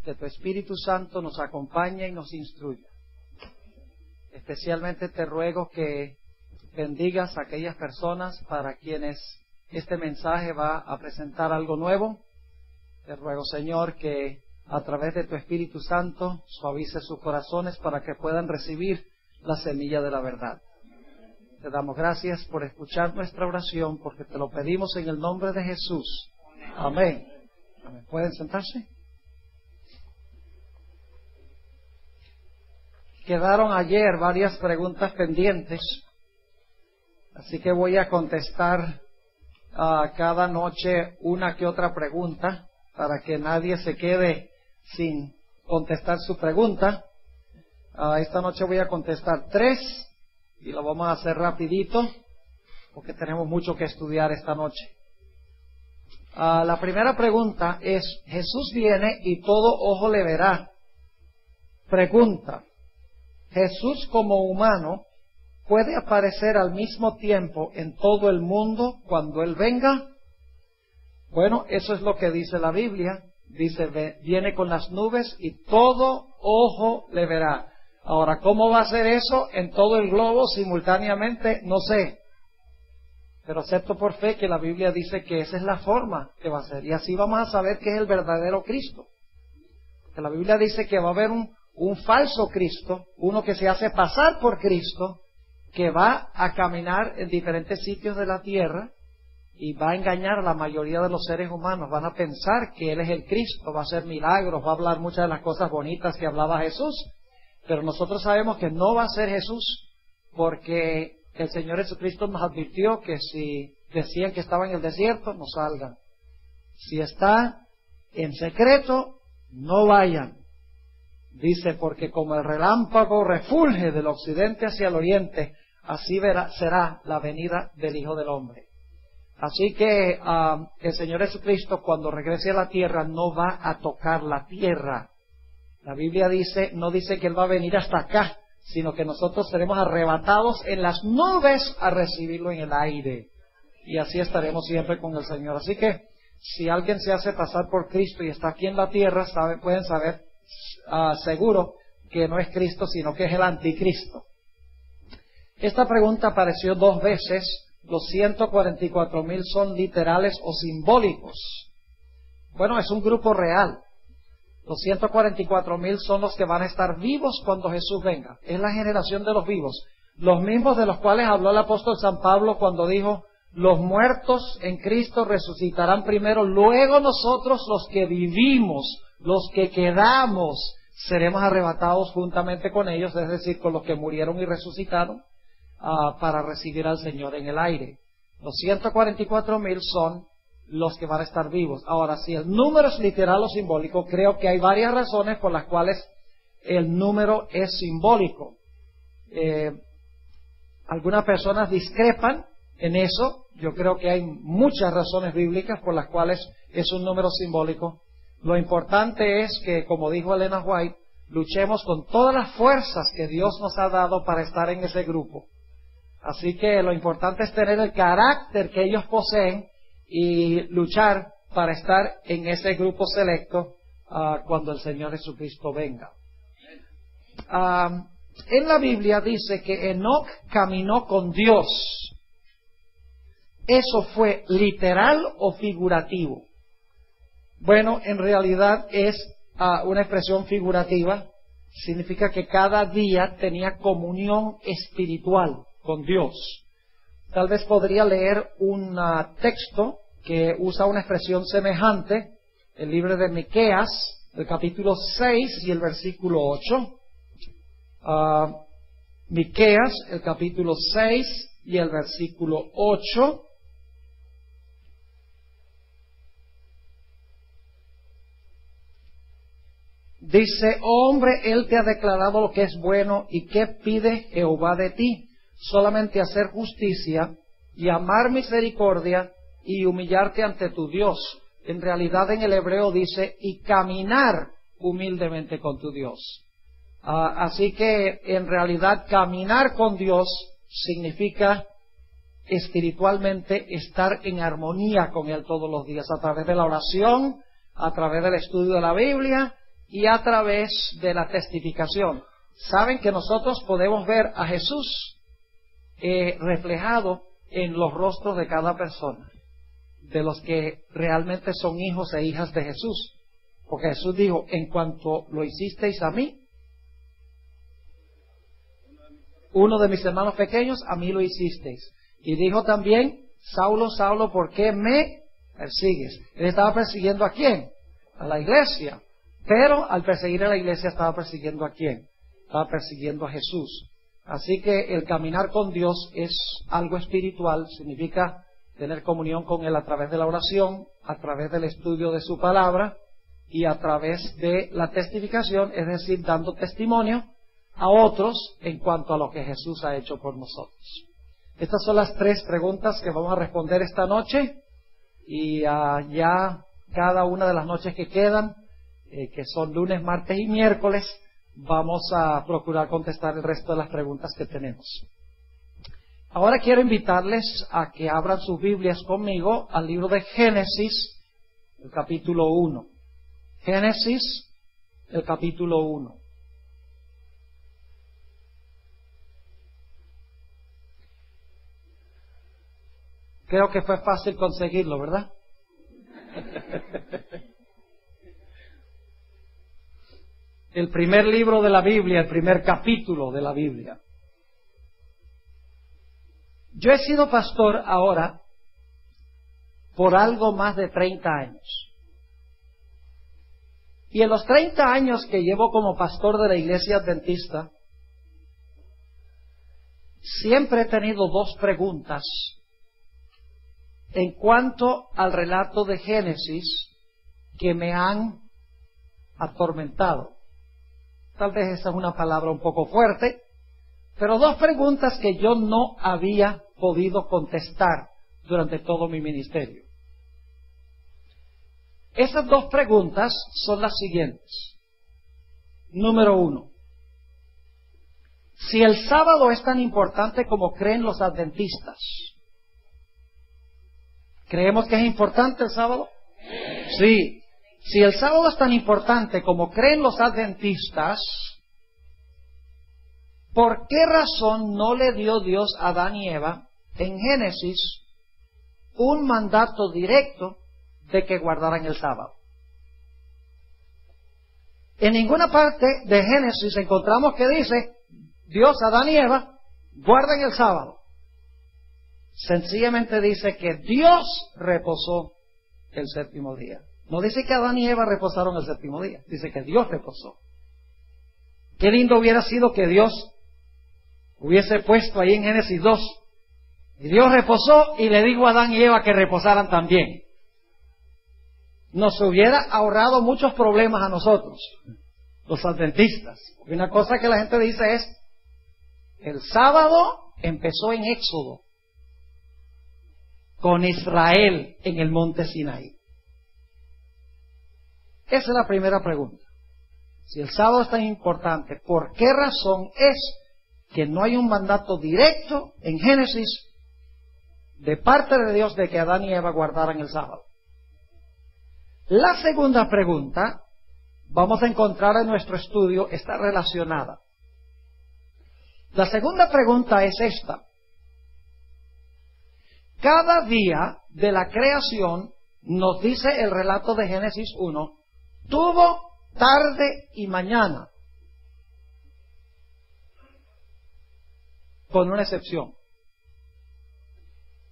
que tu Espíritu Santo nos acompañe y nos instruya. Especialmente te ruego que bendigas a aquellas personas para quienes este mensaje va a presentar algo nuevo. Te ruego, Señor, que a través de tu Espíritu Santo suavice sus corazones para que puedan recibir la semilla de la verdad. Te damos gracias por escuchar nuestra oración, porque te lo pedimos en el nombre de Jesús. Amén. Amén. ¿Pueden sentarse? Quedaron ayer varias preguntas pendientes, así que voy a contestar cada noche una que otra pregunta para que nadie se quede sin contestar su pregunta. Esta noche voy a contestar 3 y lo vamos a hacer rapidito porque tenemos mucho que estudiar esta noche. La primera pregunta es: Jesús viene y todo ojo le verá. Pregunta: ¿Jesús como humano puede aparecer al mismo tiempo en todo el mundo cuando Él venga? Bueno, eso es lo que dice la Biblia. Dice, viene con las nubes y todo ojo le verá. Ahora, ¿cómo va a ser eso en todo el globo simultáneamente? No sé. Pero acepto por fe que la Biblia dice que esa es la forma que va a ser. Y así vamos a saber que es el verdadero Cristo. Porque la Biblia dice que va a haber un falso Cristo, uno que se hace pasar por Cristo, que va a caminar en diferentes sitios de la tierra y va a engañar a la mayoría de los seres humanos. Van a pensar que Él es el Cristo, va a hacer milagros, va a hablar muchas de las cosas bonitas que hablaba Jesús. Pero nosotros sabemos que no va a ser Jesús, porque el Señor Jesucristo nos advirtió que si decían que estaba en el desierto, no salgan. Si está en secreto, no vayan. Dice, porque como el relámpago refulge del occidente hacia el oriente, así será la venida del Hijo del Hombre. Así que el Señor Jesucristo, cuando regrese a la tierra, no va a tocar la tierra. La Biblia no dice que Él va a venir hasta acá, sino que nosotros seremos arrebatados en las nubes a recibirlo en el aire. Y así estaremos siempre con el Señor. Así que si alguien se hace pasar por Cristo y está aquí en la tierra, pueden saber seguro que no es Cristo, sino que es el anticristo. Esta pregunta apareció 2 veces. Los 144,000 son literales o simbólicos. Bueno, es un grupo real. Los 144,000 son los que van a estar vivos cuando Jesús venga. Es la generación de los vivos. Los mismos de los cuales habló el apóstol San Pablo cuando dijo: los muertos en Cristo resucitarán primero, luego nosotros los que vivimos, los que quedamos, seremos arrebatados juntamente con ellos, es decir, con los que murieron y resucitaron, para recibir al Señor en el aire. Los 144,000 son los que van a estar vivos. Ahora, si el número es literal o simbólico, creo que hay varias razones por las cuales el número es simbólico. Algunas personas discrepan en eso. Yo creo que hay muchas razones bíblicas por las cuales es un número simbólico. Lo importante es que, como dijo Elena White, luchemos con todas las fuerzas que Dios nos ha dado para estar en ese grupo. Así que lo importante es tener el carácter que ellos poseen y luchar para estar en ese grupo selecto cuando el Señor Jesucristo venga. En la Biblia dice que Enoc caminó con Dios. ¿Eso fue literal o figurativo? Bueno, en realidad es una expresión figurativa. Significa que cada día tenía comunión espiritual con Dios. Tal vez podría leer un texto que usa una expresión semejante, el libro de Miqueas, el capítulo 6 y el versículo 8. Miqueas, el capítulo 6 y el versículo 8. Dice: oh hombre, Él te ha declarado lo que es bueno, y qué pide Jehová de ti, solamente hacer justicia y amar misericordia y humillarte ante tu Dios. En realidad en el hebreo dice: y caminar humildemente con tu Dios. Así que en realidad caminar con Dios significa espiritualmente estar en armonía con Él todos los días, a través de la oración, a través del estudio de la Biblia y a través de la testificación. Saben que nosotros podemos ver a Jesús reflejado en los rostros de cada persona, de los que realmente son hijos e hijas de Jesús. Porque Jesús dijo, en cuanto lo hicisteis a mí, uno de mis hermanos pequeños, a mí lo hicisteis. Y dijo también, Saulo, Saulo, ¿por qué me persigues? Él estaba persiguiendo ¿a quién? A la iglesia. Pero al perseguir a la iglesia estaba persiguiendo ¿a quién? Estaba persiguiendo a Jesús. Así que el caminar con Dios es algo espiritual, significa tener comunión con Él a través de la oración, a través del estudio de su palabra y a través de la testificación, es decir, dando testimonio a otros en cuanto a lo que Jesús ha hecho por nosotros. Estas son las 3 preguntas que vamos a responder esta noche y ya cada una de las noches que quedan, que son lunes, martes y miércoles, vamos a procurar contestar el resto de las preguntas que tenemos. Ahora quiero invitarles a que abran sus Biblias conmigo al libro de Génesis, el capítulo 1. Génesis, el capítulo 1. Creo que fue fácil conseguirlo, ¿verdad? El primer libro de la Biblia, el primer capítulo de la Biblia. Yo he sido pastor ahora por algo más de 30 años. Y en los 30 años que llevo como pastor de la Iglesia Adventista, siempre he tenido 2 preguntas en cuanto al relato de Génesis que me han atormentado. Tal vez esa es una palabra un poco fuerte, pero 2 preguntas que yo no había podido contestar durante todo mi ministerio. Esas 2 preguntas son las siguientes. Número 1. Si el sábado es tan importante como creen los adventistas, ¿creemos que es importante el sábado? Sí. Si el sábado es tan importante como creen los adventistas, ¿por qué razón no le dio Dios a Adán y Eva en Génesis un mandato directo de que guardaran el sábado? En ninguna parte de Génesis encontramos que dice Dios a Adán y Eva guarden el sábado. Sencillamente dice que Dios reposó el 7º día. No dice que Adán y Eva reposaron el 7º día, dice que Dios reposó. Qué lindo hubiera sido que Dios hubiese puesto ahí en Génesis 2, y Dios reposó y le dijo a Adán y Eva que reposaran también. Nos hubiera ahorrado muchos problemas a nosotros, los adventistas. Porque una cosa que la gente dice es, el sábado empezó en Éxodo, con Israel en el monte Sinaí. Esa es la primera pregunta. Si el sábado es tan importante, ¿por qué razón es que no hay un mandato directo en Génesis de parte de Dios de que Adán y Eva guardaran el sábado? La segunda pregunta, vamos a encontrar en nuestro estudio, está relacionada. La segunda pregunta es esta. Cada día de la creación, nos dice el relato de Génesis 1, tuvo tarde y mañana, con una excepción.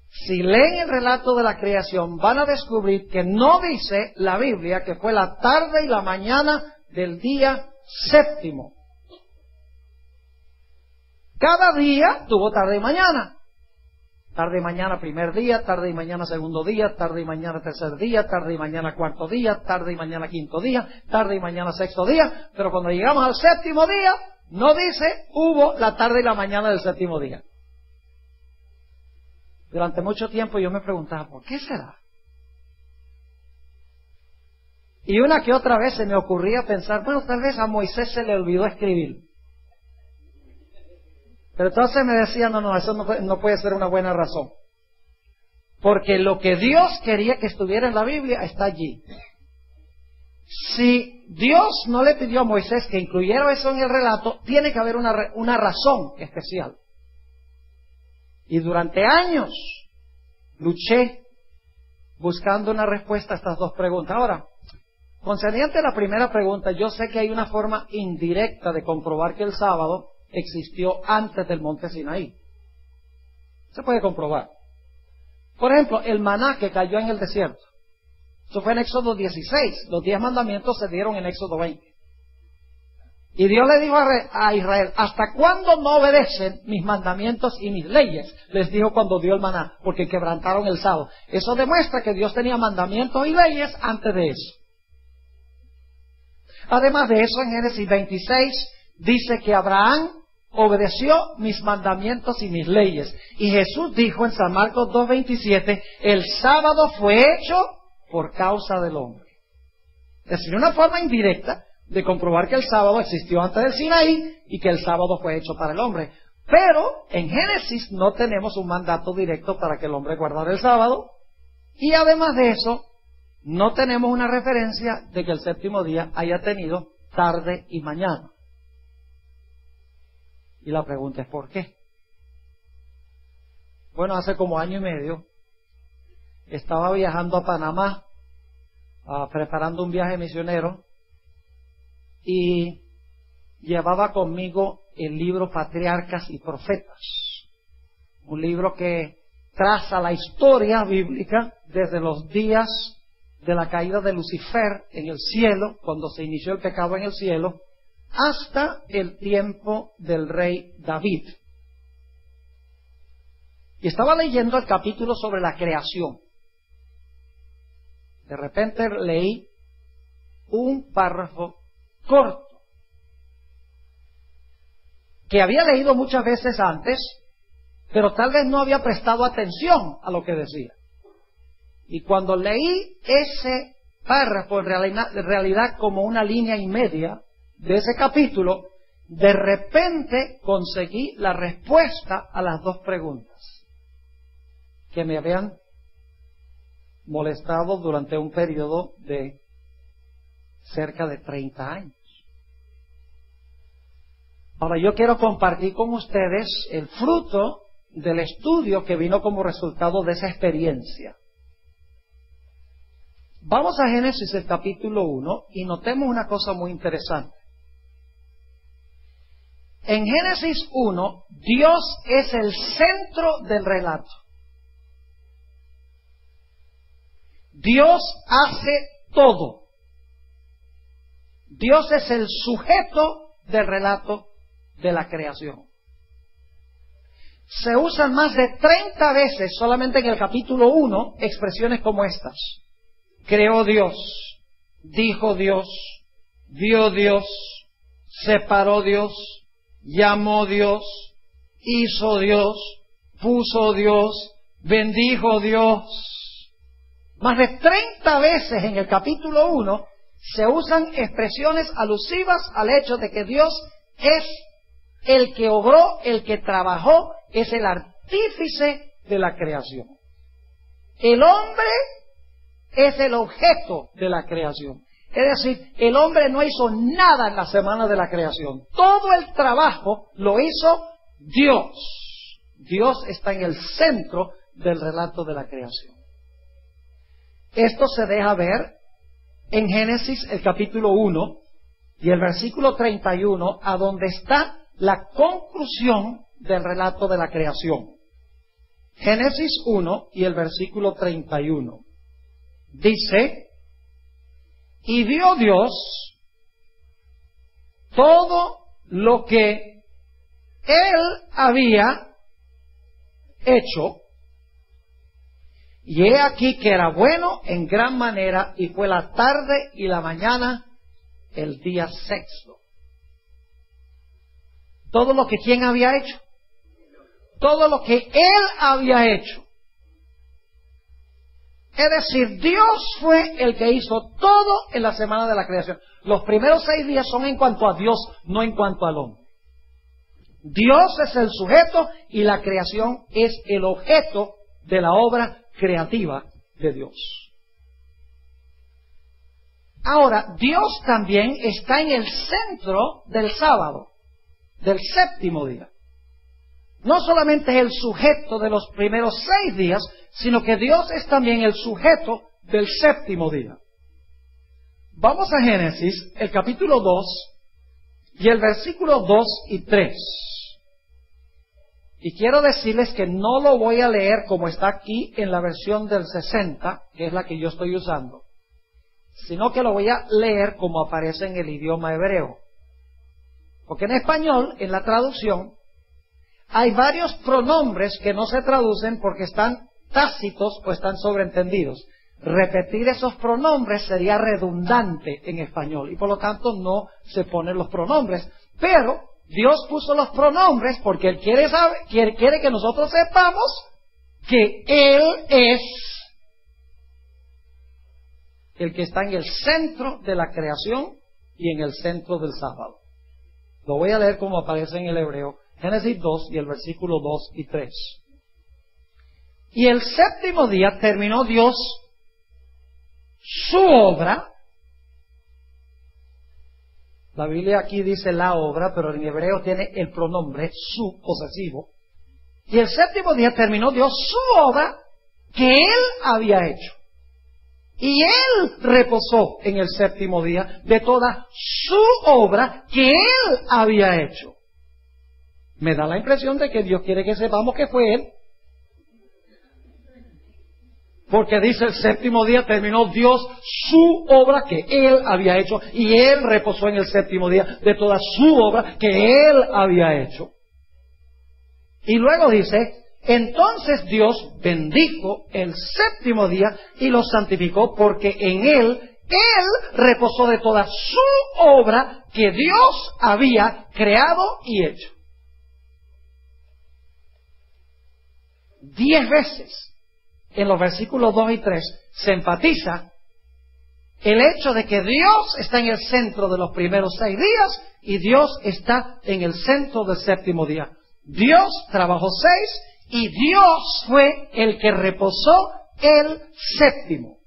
Si leen el relato de la creación, van a descubrir que no dice la Biblia que fue la tarde y la mañana del día 7º. Cada día tuvo tarde y mañana. Tarde y mañana primer día, tarde y mañana segundo día, tarde y mañana tercer día, tarde y mañana cuarto día, tarde y mañana quinto día, tarde y mañana sexto día. Pero cuando llegamos al 7º día, no dice hubo la tarde y la mañana del 7º día. Durante mucho tiempo yo me preguntaba, ¿por qué será? Y una que otra vez se me ocurría pensar, bueno, tal vez a Moisés se le olvidó escribir. Pero entonces me decía, no, eso no puede ser una buena razón. Porque lo que Dios quería que estuviera en la Biblia está allí. Si Dios no le pidió a Moisés que incluyera eso en el relato, tiene que haber una razón especial. Y durante años luché buscando una respuesta a estas dos preguntas. Ahora, concerniente a la primera pregunta, yo sé que hay una forma indirecta de comprobar que el sábado existió antes del monte Sinaí. Se puede comprobar. Por ejemplo, el maná que cayó en el desierto. Eso fue en Éxodo 16. Los 10 mandamientos se dieron en Éxodo 20. Y Dios le dijo a Israel, ¿hasta cuándo no obedecen mis mandamientos y mis leyes? Les dijo cuando dio el maná, porque quebrantaron el sábado. Eso demuestra que Dios tenía mandamientos y leyes antes de eso. Además de eso, en Génesis 26 dice que Abraham obedeció mis mandamientos y mis leyes. Y Jesús dijo en San Marcos 2:27, el sábado fue hecho por causa del hombre. Es decir, una forma indirecta de comprobar que el sábado existió antes del Sinaí y que el sábado fue hecho para el hombre. Pero en Génesis no tenemos un mandato directo para que el hombre guardara el sábado. Y además de eso, no tenemos una referencia de que el séptimo día haya tenido tarde y mañana. Y la pregunta es ¿por qué? Bueno, hace como año y medio estaba viajando a Panamá, preparando un viaje misionero, y llevaba conmigo el libro Patriarcas y Profetas, un libro que traza la historia bíblica desde los días de la caída de Lucifer en el cielo, cuando se inició el pecado en el cielo, hasta el tiempo del rey David. Y estaba leyendo el capítulo sobre la creación. De repente leí un párrafo corto que había leído muchas veces antes, pero tal vez no había prestado atención a lo que decía. Y cuando leí ese párrafo, en realidad como una línea y media de ese capítulo, de repente conseguí la respuesta a las dos preguntas que me habían molestado durante un periodo de cerca de 30 años. Ahora yo quiero compartir con ustedes el fruto del estudio que vino como resultado de esa experiencia. Vamos a Génesis el capítulo 1 y notemos una cosa muy interesante. En Génesis 1, Dios es el centro del relato. Dios hace todo. Dios es el sujeto del relato de la creación. Se usan más de 30 veces solamente en el capítulo 1 expresiones como estas. Creó Dios, dijo Dios, vio Dios, separó Dios, llamó Dios, hizo Dios, puso Dios, bendijo Dios. Más de 30 veces en el capítulo 1 se usan expresiones alusivas al hecho de que Dios es el que obró, el que trabajó, es el artífice de la creación. El hombre es el objeto de la creación. Es decir, el hombre no hizo nada en la semana de la creación. Todo el trabajo lo hizo Dios. Dios está en el centro del relato de la creación. Esto se deja ver en Génesis el capítulo 1 y el versículo 31, a donde está la conclusión del relato de la creación. Génesis 1 y el versículo 31. Dice, y vio Dios todo lo que Él había hecho, y he aquí que era bueno en gran manera, y fue la tarde y la mañana el día sexto. Todo lo que ¿quién había hecho? Todo lo que Él había hecho. Es decir, Dios fue el que hizo todo en la semana de la creación. Los primeros 6 días son en cuanto a Dios, no en cuanto al hombre. Dios es el sujeto y la creación es el objeto de la obra creativa de Dios. Ahora, Dios también está en el centro del sábado, del séptimo día. No solamente es el sujeto de los primeros 6 días, sino que Dios es también el sujeto del séptimo día. Vamos a Génesis, el capítulo 2, y el versículo 2 y 3. Y quiero decirles que no lo voy a leer como está aquí en la versión del 60, que es la que yo estoy usando, sino que lo voy a leer como aparece en el idioma hebreo. Porque en español, en la traducción, hay varios pronombres que no se traducen porque están tácitos o están sobreentendidos. Repetir esos pronombres sería redundante en español y por lo tanto no se ponen los pronombres. Pero Dios puso los pronombres porque Él quiere que nosotros sepamos que Él es el que está en el centro de la creación y en el centro del sábado. Lo voy a leer como aparece en el hebreo, Génesis 2 y el versículo 2 y 3. Y el séptimo día terminó Dios su obra. La Biblia aquí dice la obra, pero en hebreo tiene el pronombre su posesivo. Y el séptimo día terminó Dios su obra que Él había hecho. Y Él reposó en el séptimo día de toda su obra que Él había hecho. Me da la impresión de que Dios quiere que sepamos que fue Él. Porque dice el séptimo día terminó Dios su obra que Él había hecho. Y Él reposó en el séptimo día de toda su obra que Él había hecho. Y luego dice, entonces Dios bendijo el séptimo día y lo santificó porque en Él reposó de toda su obra que Dios había creado y hecho. 10 veces en los versículos 2 y 3 se enfatiza el hecho de que Dios está en el centro de los primeros 6 días y Dios está en el centro del séptimo día. Dios trabajó 6 y Dios fue el que reposó el séptimo.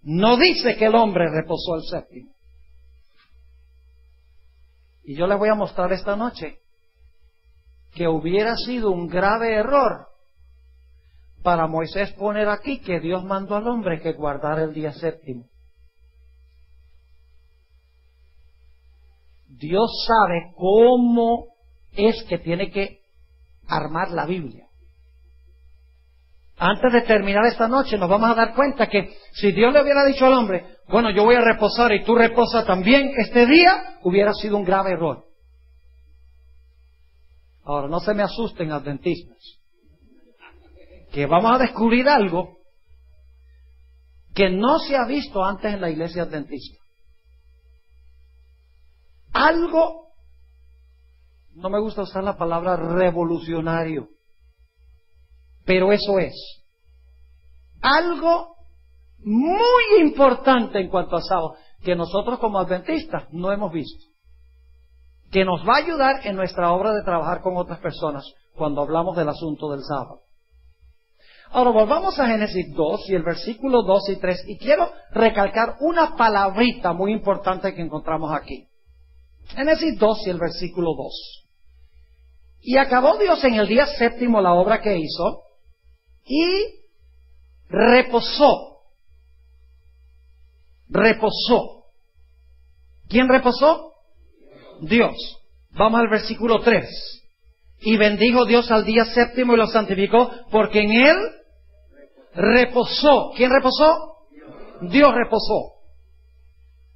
No dice que el hombre reposó el séptimo. Y yo les voy a mostrar esta noche que hubiera sido un grave error para Moisés poner aquí que Dios mandó al hombre que guardara el día séptimo. Dios sabe cómo es que tiene que armar la Biblia. Antes de terminar esta noche nos vamos a dar cuenta que si Dios le hubiera dicho al hombre, bueno, yo voy a reposar y tú reposa también este día, hubiera sido un grave error. Ahora, no se me asusten adventistas, que vamos a descubrir algo que no se ha visto antes en la iglesia adventista. Algo, no me gusta usar la palabra revolucionario, pero eso es algo muy importante en cuanto a sábado, que nosotros como adventistas no hemos visto, que nos va a ayudar en nuestra obra de trabajar con otras personas cuando hablamos del asunto del sábado. Ahora volvamos a Génesis 2 y el versículo 2 y 3 y quiero recalcar una palabrita muy importante que encontramos aquí. Génesis 2 y el versículo 2. Y acabó Dios en el día séptimo la obra que hizo y reposó. Reposó. ¿Quién reposó? Dios. Vamos al versículo 3. Y bendijo Dios al día séptimo y lo santificó porque en él reposó. ¿Quién reposó? Dios reposó.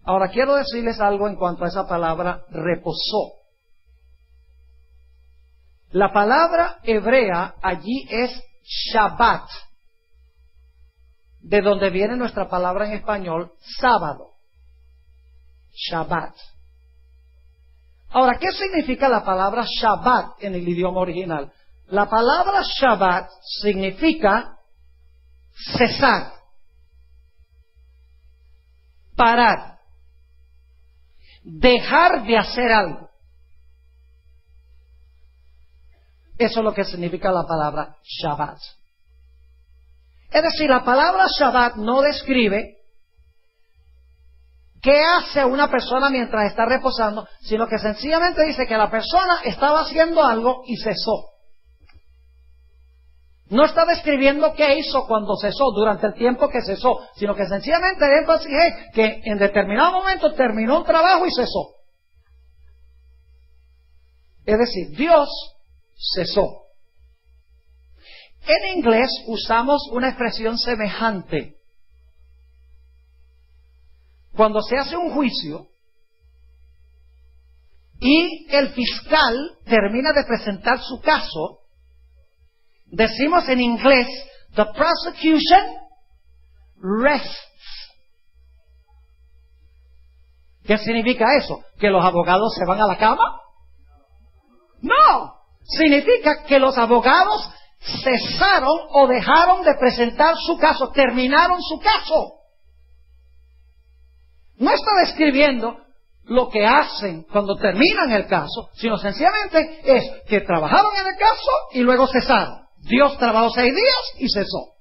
Ahora quiero decirles algo en cuanto a esa palabra reposó. La palabra hebrea allí es Shabbat, de donde viene nuestra palabra en español sábado. Shabbat. Ahora, ¿qué significa la palabra Shabbat en el idioma original? La palabra Shabbat significa cesar, parar, dejar de hacer algo. Eso es lo que significa la palabra Shabbat. Es decir, la palabra Shabbat no describe qué hace una persona mientras está reposando, sino que sencillamente dice que la persona estaba haciendo algo y cesó. No está describiendo qué hizo cuando cesó, durante el tiempo que cesó, sino que sencillamente el énfasis es que en determinado momento terminó un trabajo y cesó. Es decir, Dios cesó. En inglés usamos una expresión semejante. Cuando se hace un juicio y el fiscal termina de presentar su caso, decimos en inglés, the prosecution rests. ¿Qué significa eso? ¿Que los abogados se van a la cama? No, significa que los abogados cesaron o dejaron de presentar su caso, terminaron su caso. No está describiendo lo que hacen cuando terminan el caso, sino sencillamente es que trabajaron en el caso y luego cesaron. Dios trabajó 6 días y cesó.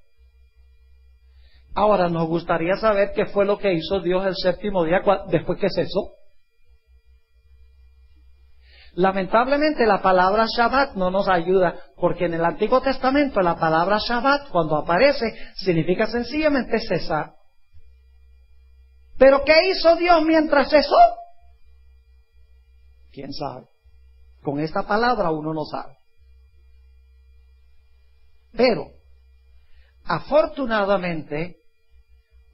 Ahora nos gustaría saber qué fue lo que hizo Dios el séptimo día después que cesó. Lamentablemente la palabra Shabbat no nos ayuda, porque en el Antiguo Testamento la palabra Shabbat cuando aparece significa sencillamente cesar. ¿Pero qué hizo Dios mientras cesó? ¿Quién sabe? Con esta palabra uno no sabe. Pero, afortunadamente,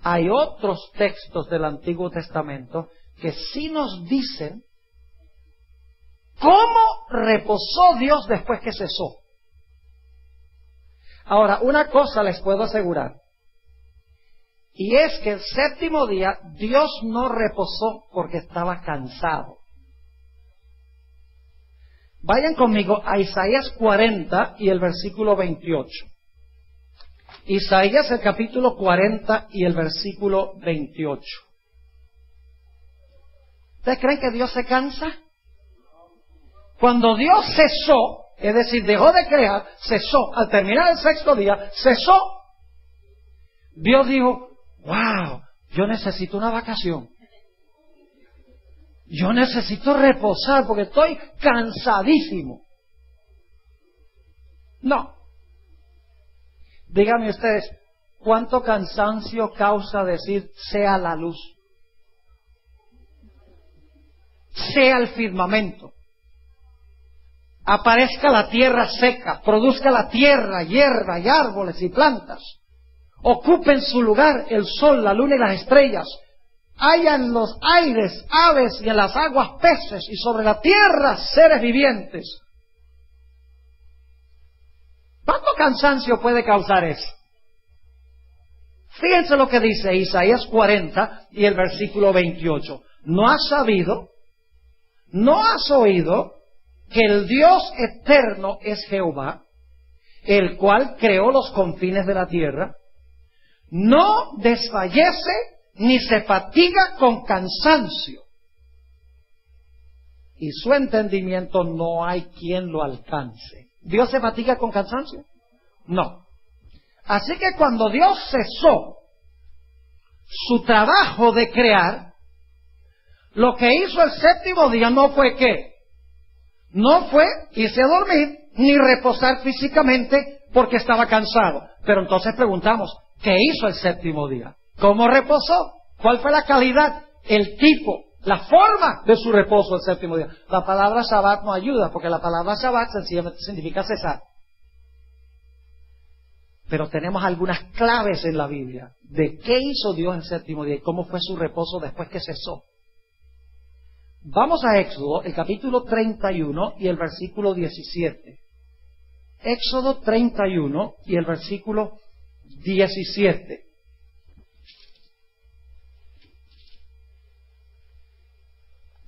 hay otros textos del Antiguo Testamento que sí nos dicen cómo reposó Dios después que cesó. Ahora, una cosa les puedo asegurar, y es que el séptimo día Dios no reposó porque estaba cansado. Vayan conmigo a Isaías 40 y el versículo 28. Isaías el capítulo 40 y el versículo 28. ¿Ustedes creen que Dios se cansa? Cuando Dios cesó, es decir, dejó de crear, cesó, al terminar el sexto día, cesó, Dios dijo, wow, yo necesito una vacación. Yo necesito reposar porque estoy cansadísimo. No. Díganme ustedes, ¿cuánto cansancio causa decir sea la luz? Sea el firmamento. Aparezca la tierra seca, produzca la tierra, hierba y árboles y plantas. Ocupen su lugar el sol, la luna y las estrellas. Haya en los aires aves y en las aguas peces y sobre la tierra seres vivientes. ¿Cuánto cansancio puede causar eso? Fíjense lo que dice Isaías 40 y el versículo 28. ¿No has sabido? ¿No has oído que el Dios eterno es Jehová, el cual creó los confines de la tierra? No desfallece ni se fatiga con cansancio, y su entendimiento no hay quien lo alcance. ¿Dios se fatiga con cansancio? No. Así que cuando Dios cesó su trabajo de crear, lo que hizo el séptimo día no fue ¿qué? No fue irse a dormir ni reposar físicamente porque estaba cansado. Pero entonces preguntamos, ¿qué hizo el séptimo día? ¿Cómo reposó? ¿Cuál fue la calidad, el tipo, la forma de su reposo el séptimo día? La palabra Shabbat no ayuda, porque la palabra Shabbat sencillamente significa cesar. Pero tenemos algunas claves en la Biblia de qué hizo Dios el séptimo día y cómo fue su reposo después que cesó. Vamos a Éxodo, el capítulo 31 y el versículo 17. Éxodo 31 y el versículo 17.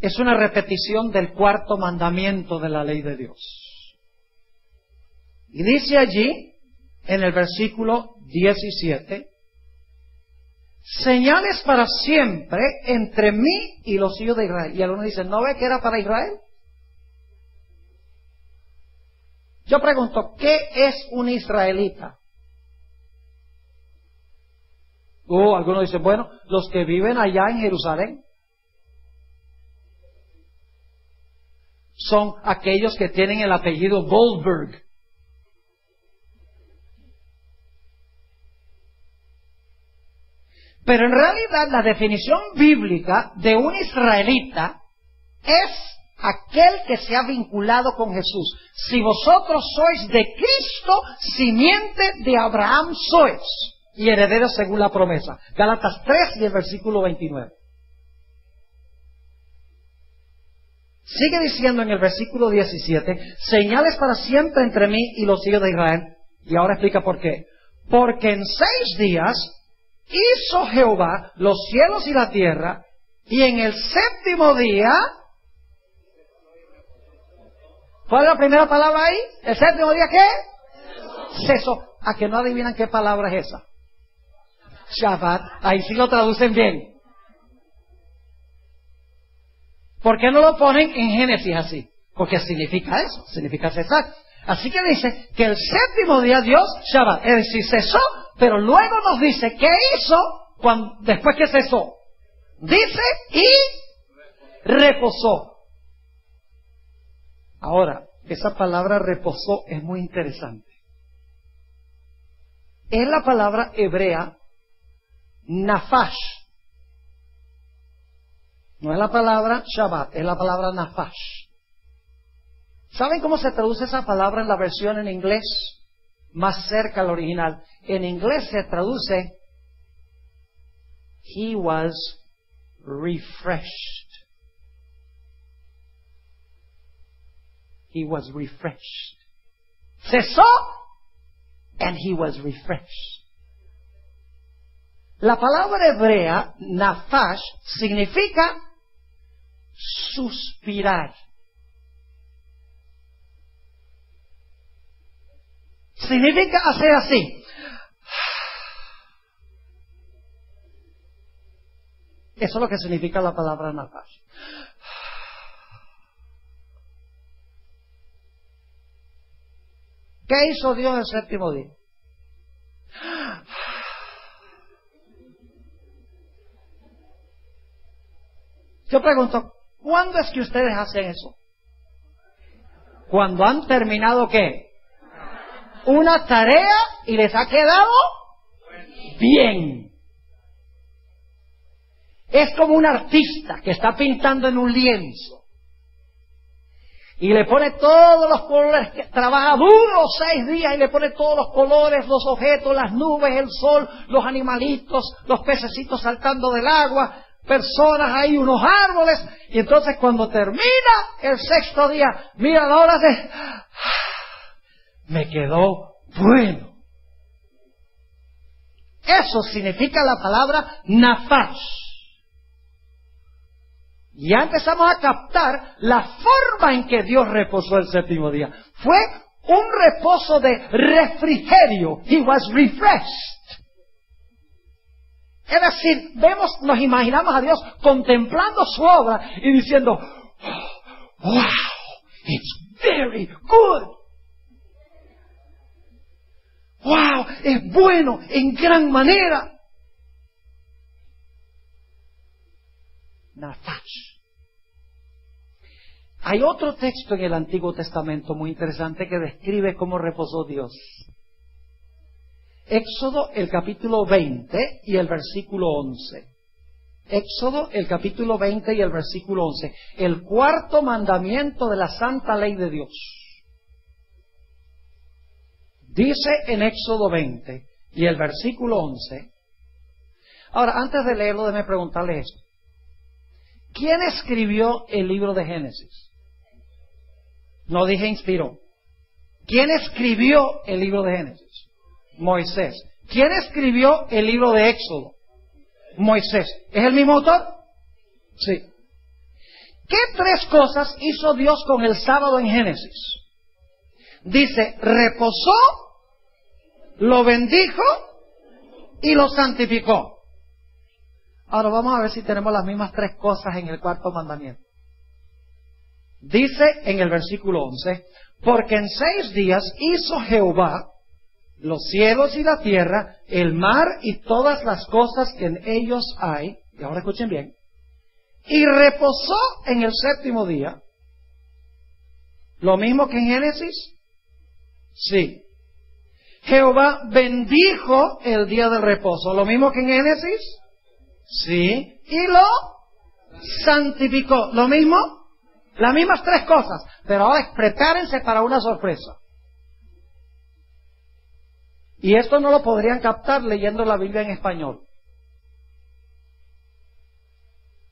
Es una repetición del cuarto mandamiento de la ley de Dios. Y dice allí, en el versículo 17, señales para siempre entre mí y los hijos de Israel. Y algunos dicen, ¿no ve que era para Israel? Yo pregunto, ¿qué es un israelita? Algunos dicen, bueno, los que viven allá en Jerusalén. son aquellos que tienen el apellido Goldberg. Pero en realidad la definición bíblica de un israelita es aquel que se ha vinculado con Jesús. Si vosotros sois de Cristo, simiente de Abraham sois, y herederos según la promesa. Gálatas 3 y el versículo 29. Sigue diciendo en el versículo 17, señales para siempre entre mí y los hijos de Israel. Y ahora explica por qué. Porque en 6 días hizo Jehová los cielos y la tierra, y en el 7º día, ¿cuál es la primera palabra ahí? ¿El 7º día qué? Cesó. ¿A que no adivinan qué palabra es esa? Shabbat. Ahí sí lo traducen bien. ¿Por qué no lo ponen en Génesis así? Porque significa eso, significa cesar. Así que dice que el 7º día Dios, Shabbat, es decir, cesó, pero luego nos dice qué hizo después que cesó. Dice y reposó. Ahora, esa palabra reposó es muy interesante. Es la palabra hebrea nafash. No es la palabra Shabbat, es la palabra nafash. ¿Saben cómo se traduce esa palabra en la versión en inglés? Más cerca al original. En inglés se traduce He was refreshed. He was refreshed. Cesó and he was refreshed. La palabra hebrea nafash significa suspirar. Significa hacer así. Eso es lo que significa la palabra nafash. ¿Qué hizo Dios el 7º día? Yo pregunto, ¿cuándo es que ustedes hacen eso? Cuando han terminado ¿qué? Una tarea y les ha quedado bien. Es como un artista que está pintando en un lienzo y le pone todos los colores, que trabaja duro 6 días y le pone todos los colores, los objetos, las nubes, el sol, los animalitos, los pececitos saltando del agua, personas ahí, unos árboles, y entonces cuando termina el 6º día, mira la hora de... me quedó bueno. Eso significa la palabra nafash. Ya empezamos a captar la forma en que Dios reposó el 7º día. Fue un reposo de refrigerio. He was refreshed. Es decir, nos imaginamos a Dios contemplando su obra y diciendo, wow, it's very good. Wow, es bueno en gran manera. Nafash. Hay otro texto en el Antiguo Testamento muy interesante que describe cómo reposó Dios. Éxodo, el capítulo 20 y el versículo 11. Éxodo, el capítulo 20 y el versículo 11. El 4º mandamiento de la santa ley de Dios. Dice en Éxodo 20 y el versículo 11. Ahora, antes de leerlo, déjeme preguntarle esto. ¿Quién escribió el libro de Génesis? No dije inspiró. ¿Quién escribió el libro de Génesis? Moisés. ¿Quién escribió el libro de Éxodo? Moisés. ¿Es el mismo autor? Sí. ¿Qué 3 cosas hizo Dios con el sábado en Génesis? Dice, reposó, lo bendijo y lo santificó. Ahora vamos a ver si tenemos las mismas 3 cosas en el 4º mandamiento. Dice en el versículo 11, porque en 6 días hizo Jehová los cielos y la tierra, el mar y todas las cosas que en ellos hay. Y ahora escuchen bien. Y reposó en el 7º día. ¿Lo mismo que en Génesis? Sí. Jehová bendijo el día del reposo. ¿Lo mismo que en Génesis? Sí. Y lo santificó. ¿Lo mismo? Las mismas tres cosas. Pero ahora prepárense para una sorpresa. Y esto no lo podrían captar leyendo la Biblia en español.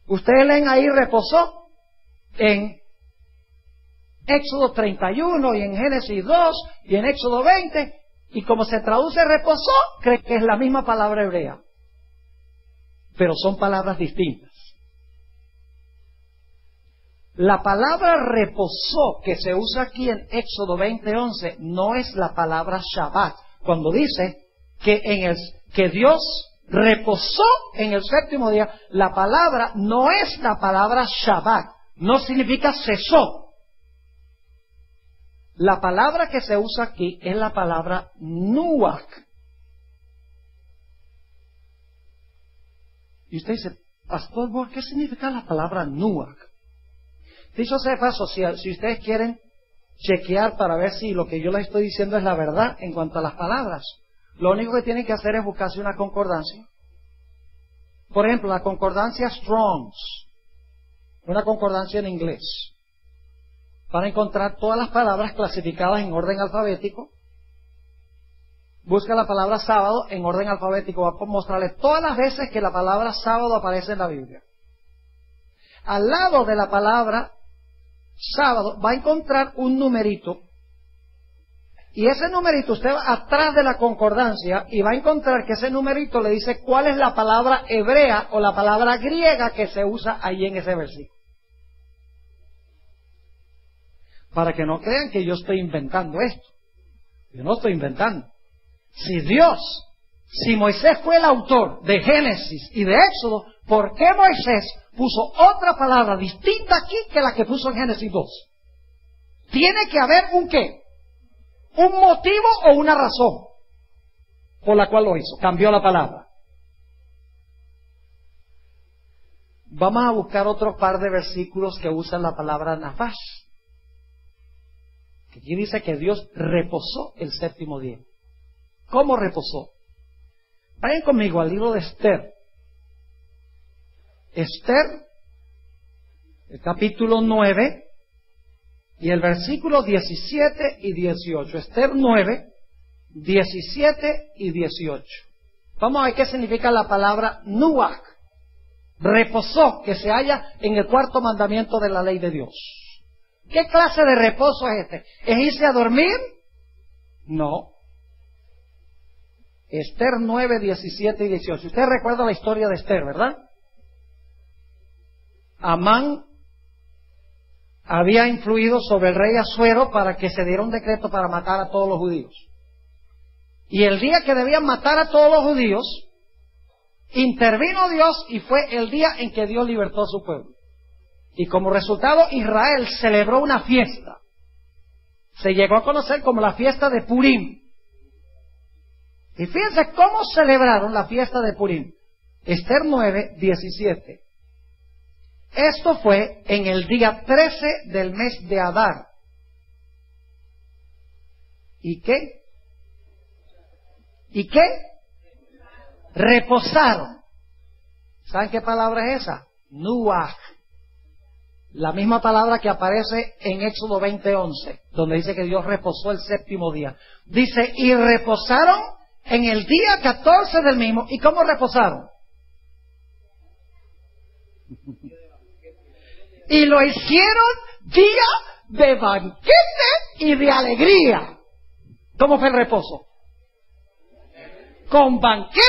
Ustedes leen ahí reposó en Éxodo 31 y en Génesis 2 y en Éxodo 20, y como se traduce reposó, creen que es la misma palabra hebrea, pero son palabras distintas. La palabra reposó que se usa aquí en Éxodo 20:11 no es la palabra Shabbat, cuando dice que Dios reposó en el séptimo día. La palabra no es la palabra Shabbat, no significa cesó. La palabra que se usa aquí es la palabra nuach. Y usted dice, Pastor, ¿por qué significa la palabra nuach? Dicho sea de paso, si ustedes quieren chequear para ver si lo que yo les estoy diciendo es la verdad en cuanto a las palabras, lo único que tienen que hacer es buscarse una concordancia. Por ejemplo, la concordancia Strong's, una concordancia en inglés. Van a encontrar todas las palabras clasificadas en orden alfabético. Busca la palabra sábado en orden alfabético. Va a mostrarles todas las veces que la palabra sábado aparece en la Biblia. Al lado de la palabra sábado va a encontrar un numerito. Y ese numerito usted va atrás de la concordancia y va a encontrar que ese numerito le dice cuál es la palabra hebrea o la palabra griega que se usa ahí en ese versículo. Para que no crean que yo estoy inventando esto. Yo no estoy inventando. Si Moisés fue el autor de Génesis y de Éxodo, ¿por qué Moisés puso otra palabra distinta aquí que la que puso en Génesis 2? Tiene que haber un qué. Un motivo o una razón por la cual lo hizo. Cambió la palabra. Vamos a buscar otro par de versículos que usan la palabra nafash. Que aquí dice que Dios reposó el séptimo día. ¿Cómo reposó? Vayan conmigo al libro de Esther. Esther, el capítulo 9, y el versículo 17 y 18. Esther 9, 17 y 18. Vamos a ver qué significa la palabra nuach. Reposó, que se halla en el cuarto mandamiento de la ley de Dios. ¿Qué clase de reposo es este? ¿Es irse a dormir? No. Esther 9, 17 y 18. Usted recuerda la historia de Esther, ¿verdad? Amán había influido sobre el rey Asuero para que se diera un decreto para matar a todos los judíos. Y el día que debían matar a todos los judíos, intervino Dios y fue el día en que Dios libertó a su pueblo. Y como resultado, Israel celebró una fiesta. Se llegó a conocer como la fiesta de Purim. Y fíjense cómo celebraron la fiesta de Purim. Esther 9, 17. Esto fue en el día 13 del mes de Adar. ¿Y qué? ¿Y qué? Reposaron. ¿Saben qué palabra es esa? Nuach. La misma palabra que aparece en Éxodo 20:11, donde dice que Dios reposó el séptimo día. Dice, y reposaron en el día 14 del mismo. ¿Y cómo reposaron? Y lo hicieron día de banquete y de alegría. ¿Cómo fue el reposo? Con banquete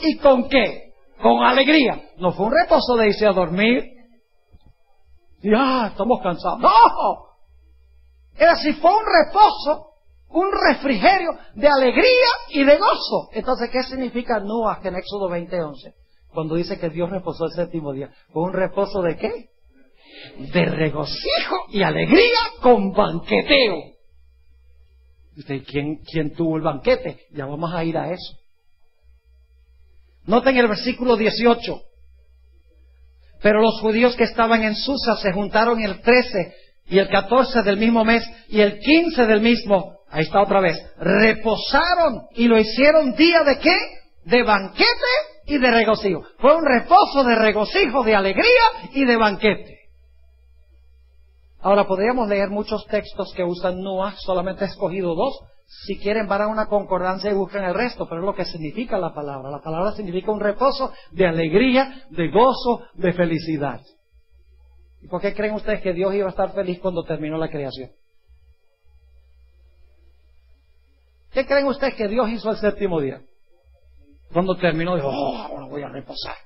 y con qué? Con alegría. No fue un reposo de irse a dormir. Ya, estamos cansados. No. Era si fue un reposo, un refrigerio de alegría y de gozo. Entonces, ¿qué significa Nuach en Éxodo 20:11? Cuando dice que Dios reposó el séptimo día. ¿Fue un reposo de qué? De regocijo y alegría con banqueteo. ¿Usted quién tuvo el banquete? Ya vamos a ir a eso. Noten el versículo 18. Pero los judíos que estaban en Susa se juntaron el 13 y el 14 del mismo mes, y el 15 del mismo, ahí está otra vez, reposaron y lo hicieron día de ¿qué? De banquete y de regocijo. Fue un reposo de regocijo, de alegría y de banquete. Ahora podríamos leer muchos textos que usan Nuach, solamente he escogido 2. Si quieren van a una concordancia y buscan el resto, pero es lo que significa la palabra. La palabra significa un reposo de alegría, de gozo, de felicidad. ¿Y por qué creen ustedes que Dios iba a estar feliz cuando terminó la creación? ¿Qué creen ustedes que Dios hizo el séptimo día? Cuando terminó, dijo, ahora voy a reposar.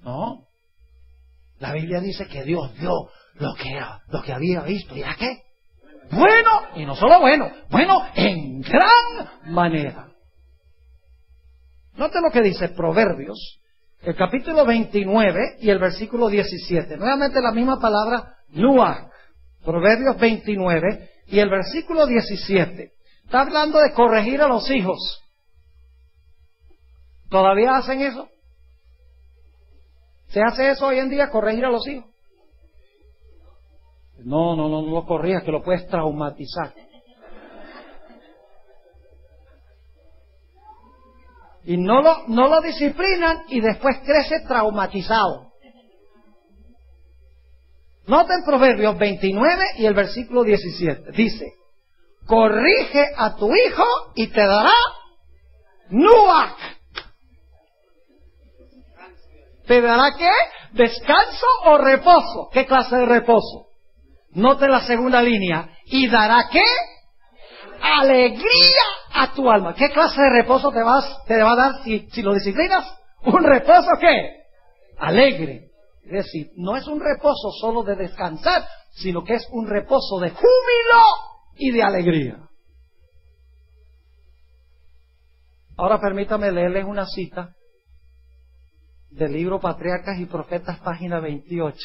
No. La Biblia dice que Dios vio lo que había visto. ¿Y a qué? Bueno, y no solo bueno, bueno en gran manera. Note lo que dice Proverbios, el capítulo 29 y el versículo 17. Nuevamente la misma palabra, Nuach. Proverbios 29 y el versículo 17. Está hablando de corregir a los hijos. ¿Todavía hacen eso? ¿Se hace eso hoy en día, corregir a los hijos? No lo corrijas, que lo puedes traumatizar. Y no lo disciplinan y después crece traumatizado. Noten Proverbios 29 y el versículo 17. Dice, corrige a tu hijo y te dará Nuach. ¿Te dará qué? ¿Descanso o reposo? ¿Qué clase de reposo? Note la segunda línea. ¿Y dará qué? Alegría a tu alma. ¿Qué clase de reposo te va a dar si lo disciplinas? ¿Un reposo qué? Alegre. Es decir, no es un reposo solo de descansar, sino que es un reposo de júbilo y de alegría. Ahora permítame leerles una cita del libro Patriarcas y Profetas, página 28,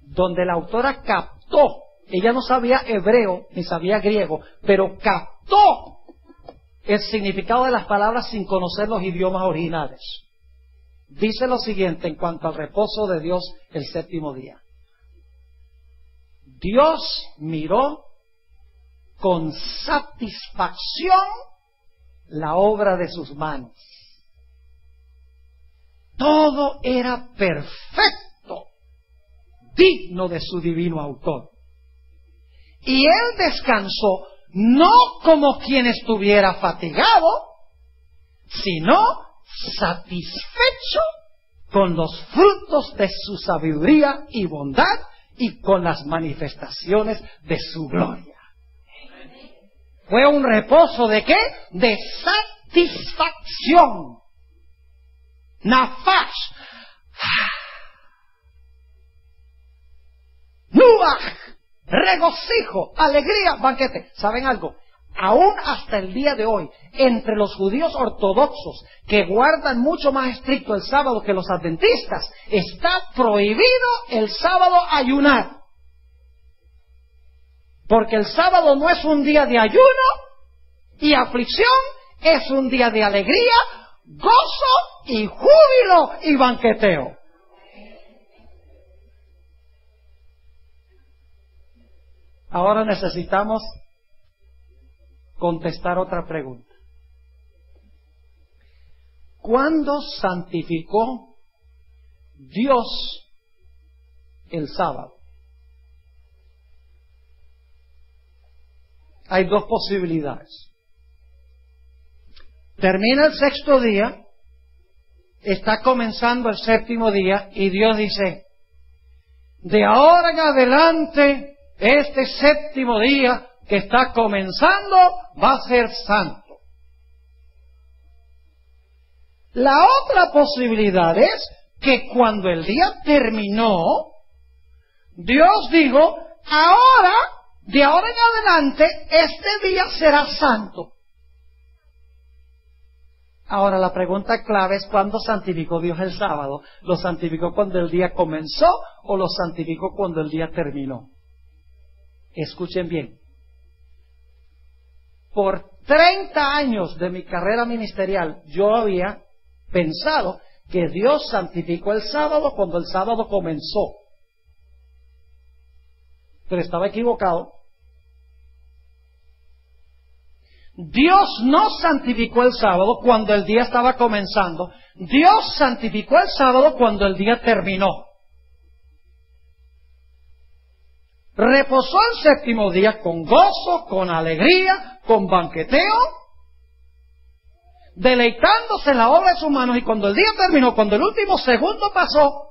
donde la autora captó, ella no sabía hebreo ni sabía griego, pero captó el significado de las palabras sin conocer los idiomas originales. Dice lo siguiente en cuanto al reposo de Dios el séptimo día. Dios miró con satisfacción la obra de sus manos. Todo era perfecto, digno de su divino autor. Y él descansó no como quien estuviera fatigado, sino satisfecho con los frutos de su sabiduría y bondad y con las manifestaciones de su gloria. Fue un reposo ¿de qué? De satisfacción. Nafash. Nuach. Regocijo, alegría, banquete. ¿Saben algo? Aún hasta el día de hoy, entre los judíos ortodoxos que guardan mucho más estricto el sábado que los adventistas, está prohibido el sábado ayunar. Porque el sábado no es un día de ayuno y aflicción, es un día de alegría, gozo y júbilo y banqueteo. Ahora necesitamos contestar otra pregunta. ¿Cuándo santificó Dios el sábado? Hay dos posibilidades. Termina el sexto día, está comenzando el séptimo día y Dios dice, de ahora en adelante, este séptimo día que está comenzando va a ser santo. La otra posibilidad es que cuando el día terminó, Dios dijo, de ahora en adelante, este día será santo. Ahora la pregunta clave es ¿cuándo santificó Dios el sábado? ¿Lo santificó cuando el día comenzó o lo santificó cuando el día terminó? Escuchen bien. Por 30 años de mi carrera ministerial, yo había pensado que Dios santificó el sábado cuando el sábado comenzó. Pero estaba equivocado. Dios no santificó el sábado cuando el día estaba comenzando. Dios santificó el sábado cuando el día terminó. Reposó el séptimo día con gozo, con alegría, con banqueteo, deleitándose en la obra de sus manos. Y cuando el día terminó, cuando el último segundo pasó,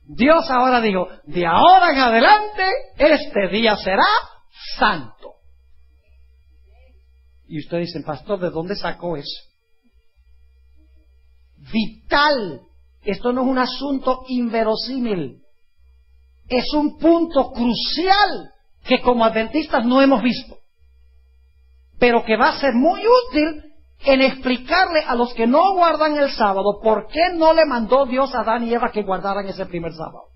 Dios ahora dijo, de ahora en adelante, este día será santo. Y ustedes dicen, pastor, ¿de dónde sacó eso? Vital. Esto no es un asunto inverosímil. Es un punto crucial que como adventistas no hemos visto, pero que va a ser muy útil en explicarle a los que no guardan el sábado por qué no le mandó Dios a Adán y Eva que guardaran ese primer sábado.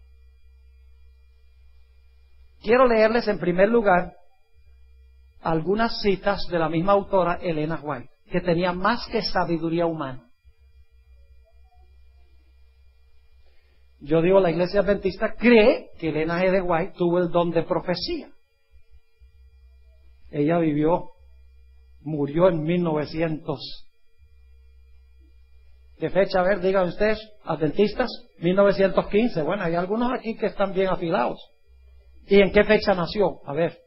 Quiero leerles en primer lugar algunas citas de la misma autora, Elena White, que tenía más que sabiduría humana. Yo digo, la iglesia adventista cree que Elena G. de White tuvo el don de profecía. Ella murió en 1900. ¿Qué fecha? A ver, digan ustedes, adventistas, 1915. Bueno, hay algunos aquí que están bien afilados. ¿Y en qué fecha nació? A ver.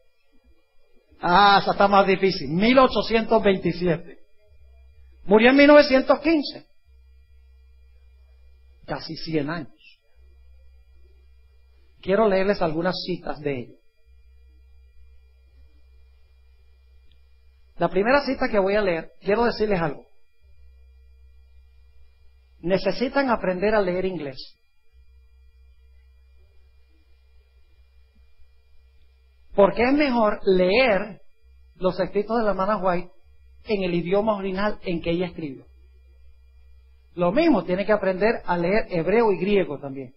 Esa está más difícil. 1827. Murió en 1915. Casi 100 años. Quiero leerles algunas citas de ella. La primera cita que voy a leer, quiero decirles algo. Necesitan aprender a leer inglés. Porque es mejor leer los escritos de la hermana White en el idioma original en que ella escribió. Lo mismo, tiene que aprender a leer hebreo y griego también.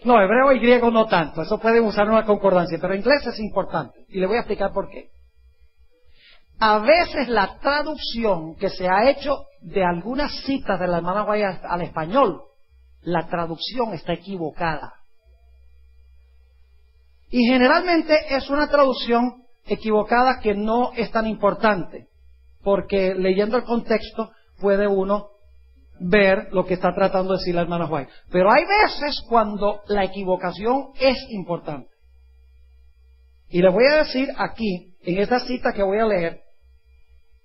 No, hebreo y griego no tanto, eso pueden usar una concordancia, pero inglés es importante, y le voy a explicar por qué. A veces la traducción que se ha hecho de algunas citas de la hermana White al español, la traducción está equivocada. Y generalmente es una traducción equivocada que no es tan importante, porque leyendo el contexto puede uno ver lo que está tratando de decir la hermana White. Pero hay veces cuando la equivocación es importante. Y les voy a decir aquí, en esta cita que voy a leer,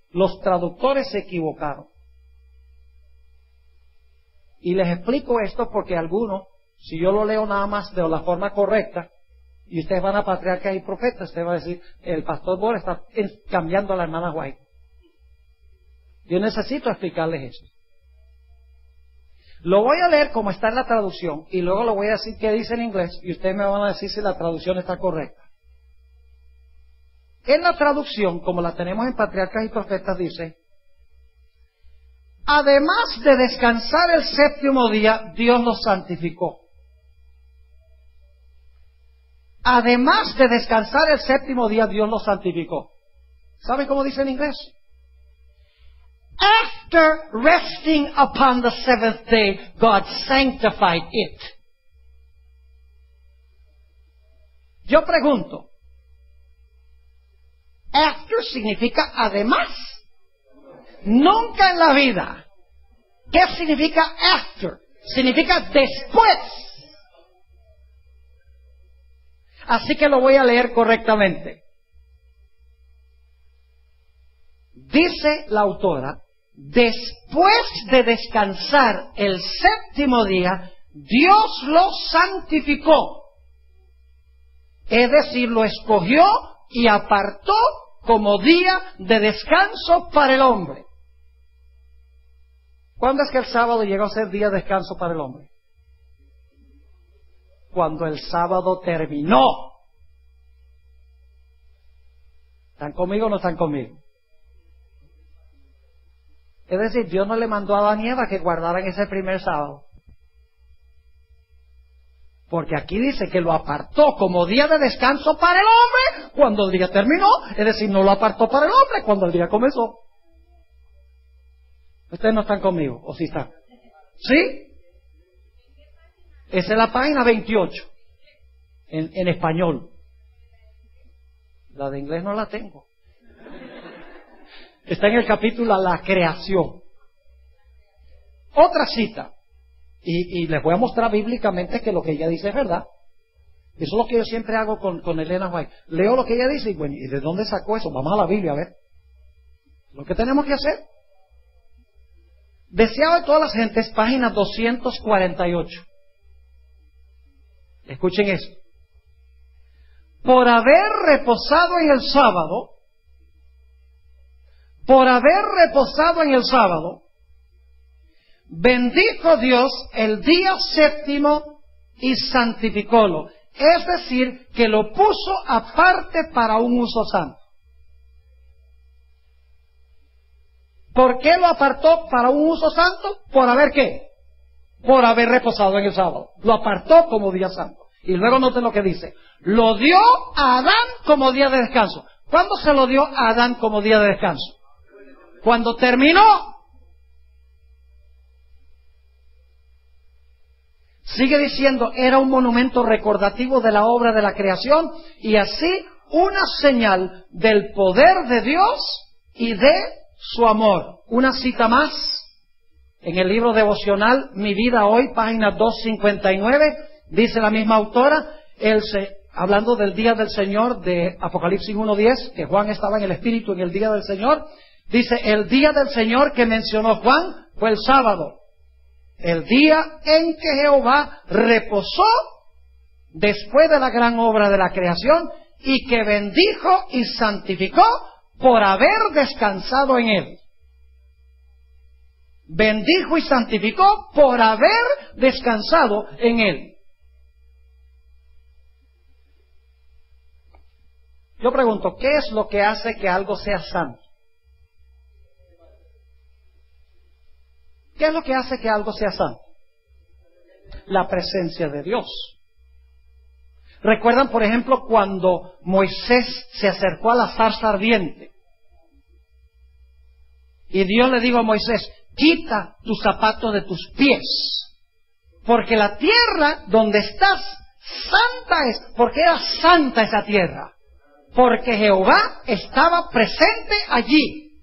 los traductores se equivocaron. Y les explico esto porque algunos, si yo lo leo nada más de la forma correcta, y ustedes van a Patriarcas y Profetas, usted va a decir, el pastor Bohr está cambiando a la hermana White. Yo necesito explicarles eso. Lo voy a leer como está en la traducción y luego lo voy a decir qué dice en inglés y ustedes me van a decir si la traducción está correcta. En la traducción, como la tenemos en Patriarcas y Profetas, dice: además de descansar el séptimo día, Dios lo santificó. Además de descansar el séptimo día, Dios lo santificó. ¿Saben cómo dice en inglés? After resting upon the seventh day, God sanctified it. Yo pregunto, after significa además. Nunca en la vida. ¿Qué significa after? Significa después. Así que lo voy a leer correctamente. Dice la autora: después de descansar el séptimo día, Dios lo santificó. Es decir, lo escogió y apartó como día de descanso para el hombre. ¿Cuándo es que el sábado llegó a ser día de descanso para el hombre? Cuando el sábado terminó. ¿Están conmigo o no están conmigo? Es decir, Dios no le mandó a Adán y Eva que guardaran ese primer sábado. Porque aquí dice que lo apartó como día de descanso para el hombre cuando el día terminó. Es decir, no lo apartó para el hombre cuando el día comenzó. Ustedes no están conmigo, ¿o sí están? ¿Sí? Esa es la página 28, en español. La de inglés no la tengo. Está en el capítulo La creación. Otra cita. Y les voy a mostrar bíblicamente que lo que ella dice es verdad. Eso es lo que yo siempre hago con Elena White. Leo lo que ella dice y bueno, ¿y de dónde sacó eso? Vamos a la Biblia a ver. Lo que tenemos que hacer. Deseado de todas las gentes, página 248. Escuchen esto. Por haber reposado en el sábado, bendijo Dios el día séptimo y santificólo. Es decir, que lo puso aparte para un uso santo. ¿Por qué lo apartó para un uso santo? ¿Por haber qué? Por haber reposado en el sábado. Lo apartó como día santo. Y luego noten lo que dice. Lo dio a Adán como día de descanso. ¿Cuándo se lo dio a Adán como día de descanso? Cuando terminó. Sigue diciendo, era un monumento recordativo de la obra de la creación y así una señal del poder de Dios y de su amor. Una cita más en el libro devocional Mi Vida Hoy, página 259, dice la misma autora, hablando del día del Señor de Apocalipsis 1:10, que Juan estaba en el Espíritu en el día del Señor, dice, el día del Señor que mencionó Juan fue el sábado. El día en que Jehová reposó después de la gran obra de la creación y que bendijo y santificó por haber descansado en él. Bendijo y santificó por haber descansado en él. Yo pregunto, ¿qué es lo que hace que algo sea santo? ¿Qué es lo que hace que algo sea santo? La presencia de Dios. ¿Recuerdan, por ejemplo, cuando Moisés se acercó a la zarza ardiente? Y Dios le dijo a Moisés, quita tus zapatos de tus pies, porque la tierra donde estás santa es. ¿Por qué era santa esa tierra? Porque Jehová estaba presente allí.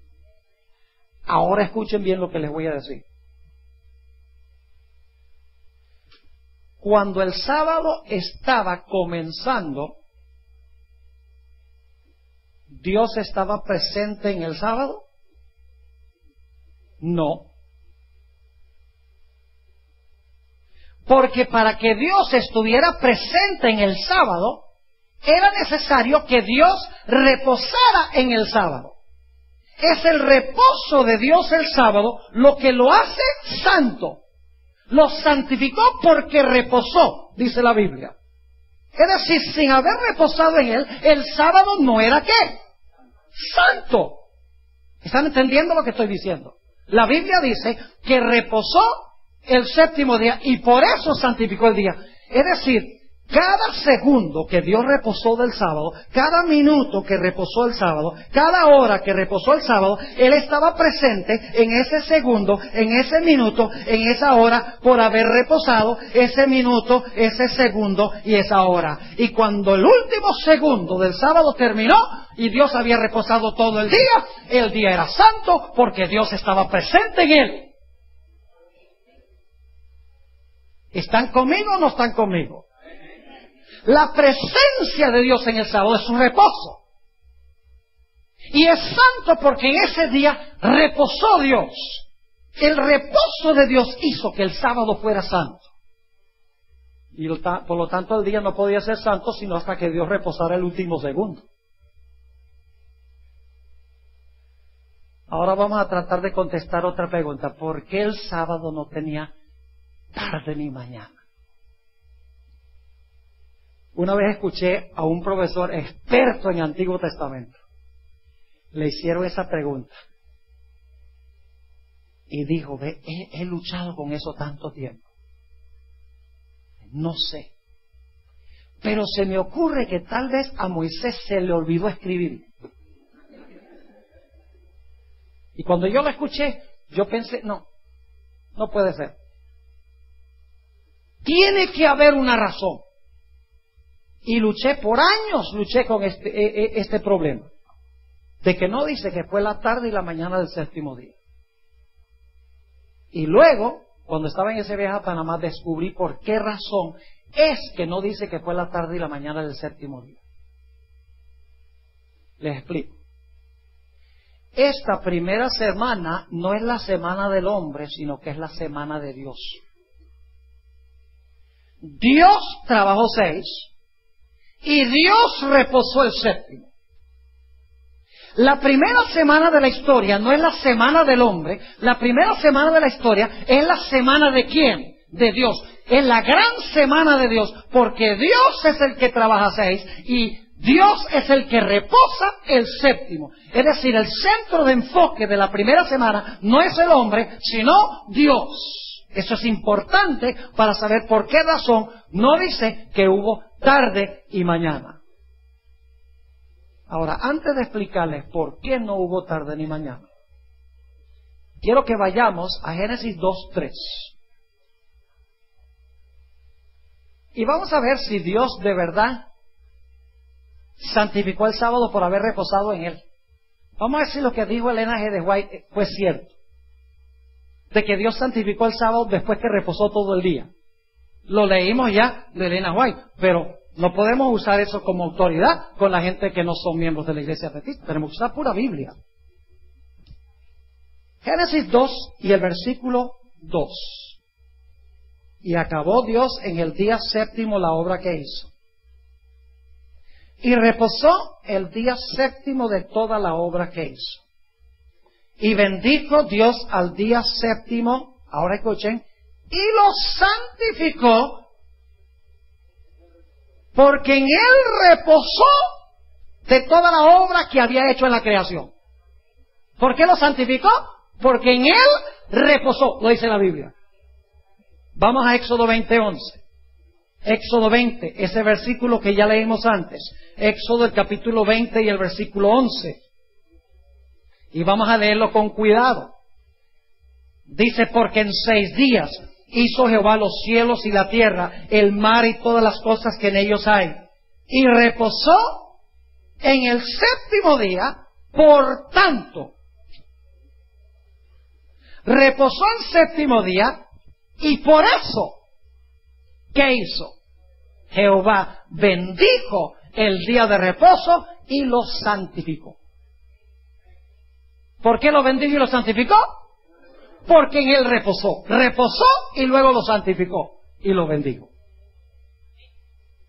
Ahora escuchen bien lo que les voy a decir. Cuando el sábado estaba comenzando, ¿Dios estaba presente en el sábado? No. Porque para que Dios estuviera presente en el sábado, era necesario que Dios reposara en el sábado. Es el reposo de Dios el sábado lo que lo hace santo. Lo santificó porque reposó, dice la Biblia. Es decir, sin haber reposado en él, el sábado no era ¿qué? Santo. ¿Están entendiendo lo que estoy diciendo? La Biblia dice que reposó el séptimo día y por eso santificó el día. Es decir, cada segundo que Dios reposó del sábado, cada minuto que reposó el sábado, cada hora que reposó el sábado, Él estaba presente en ese segundo, en ese minuto, en esa hora, por haber reposado ese minuto, ese segundo y esa hora. Y cuando el último segundo del sábado terminó y Dios había reposado todo el día era santo porque Dios estaba presente en él. ¿Están conmigo o no están conmigo? La presencia de Dios en el sábado es un reposo. Y es santo porque en ese día reposó Dios. El reposo de Dios hizo que el sábado fuera santo. Y por lo tanto el día no podía ser santo sino hasta que Dios reposara el último segundo. Ahora vamos a tratar de contestar otra pregunta. ¿Por qué el sábado no tenía tarde ni mañana? Una vez escuché a un profesor experto en Antiguo Testamento. Le hicieron esa pregunta. Y dijo, he luchado con eso tanto tiempo. No sé. Pero se me ocurre que tal vez a Moisés se le olvidó escribir. Y cuando yo lo escuché, Yo pensé, no puede ser. Tiene que haber una razón. Y por años luché con este problema. De que no dice que fue la tarde y la mañana del séptimo día. Y luego, cuando estaba en ese viaje a Panamá, descubrí por qué razón es que no dice que fue la tarde y la mañana del séptimo día. Les explico. Esta primera semana no es la semana del hombre, sino que es la semana de Dios. Dios trabajó 6 y Dios reposó el séptimo. La primera semana de la historia no es la semana del hombre. La primera semana de la historia es la semana de ¿quién? De Dios. Es la gran semana de Dios, porque Dios es el que trabaja 6 y Dios es el que reposa el séptimo. Es decir, el centro de enfoque de la primera semana no es el hombre, sino Dios. Eso es importante para saber por qué razón no dice que hubo tarde y mañana. Ahora, antes de explicarles por qué no hubo tarde ni mañana, quiero que vayamos a Génesis 2:3. Y vamos a ver si Dios de verdad santificó el sábado por haber reposado en él. Vamos a ver si lo que dijo Elena G. de White fue cierto. De que Dios santificó el sábado después que reposó todo el día. Lo leímos ya de Elena White, pero no podemos usar eso como autoridad con la gente que no son miembros de la iglesia adventista. Tenemos que usar pura Biblia. Génesis 2 y el versículo 2. Y acabó Dios en el día séptimo la obra que hizo. Y reposó el día séptimo de toda la obra que hizo. Y bendijo Dios al día séptimo, ahora escuchen, y lo santificó, porque en él reposó de toda la obra que había hecho en la creación. ¿Por qué lo santificó? Porque en él reposó, lo dice la Biblia. Vamos a Éxodo 20:11. Éxodo 20, ese versículo que ya leímos antes. Éxodo el capítulo 20 y el versículo 11. Y vamos a leerlo con cuidado. Dice, porque en 6 días hizo Jehová los cielos y la tierra, el mar y todas las cosas que en ellos hay. Y reposó en el séptimo día, por tanto. Reposó el séptimo día y por eso, ¿qué hizo? Jehová bendijo el día de reposo y lo santificó. ¿Por qué lo bendijo y lo santificó? Porque en él reposó. Reposó y luego lo santificó y lo bendijo.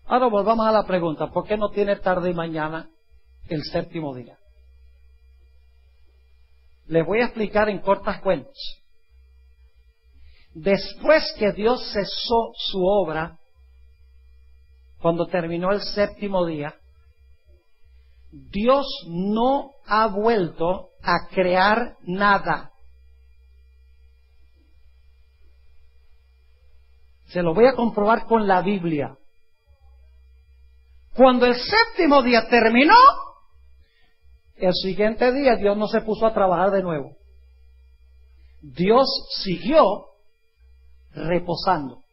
Ahora volvamos a la pregunta, ¿por qué no tiene tarde y mañana el séptimo día? Les voy a explicar en cortas cuentas. Después que Dios cesó su obra, cuando terminó el séptimo día, Dios no ha vuelto a crear nada. Se lo voy a comprobar con la Biblia. Cuando el séptimo día terminó, el siguiente día Dios no se puso a trabajar de nuevo. Dios siguió reposando.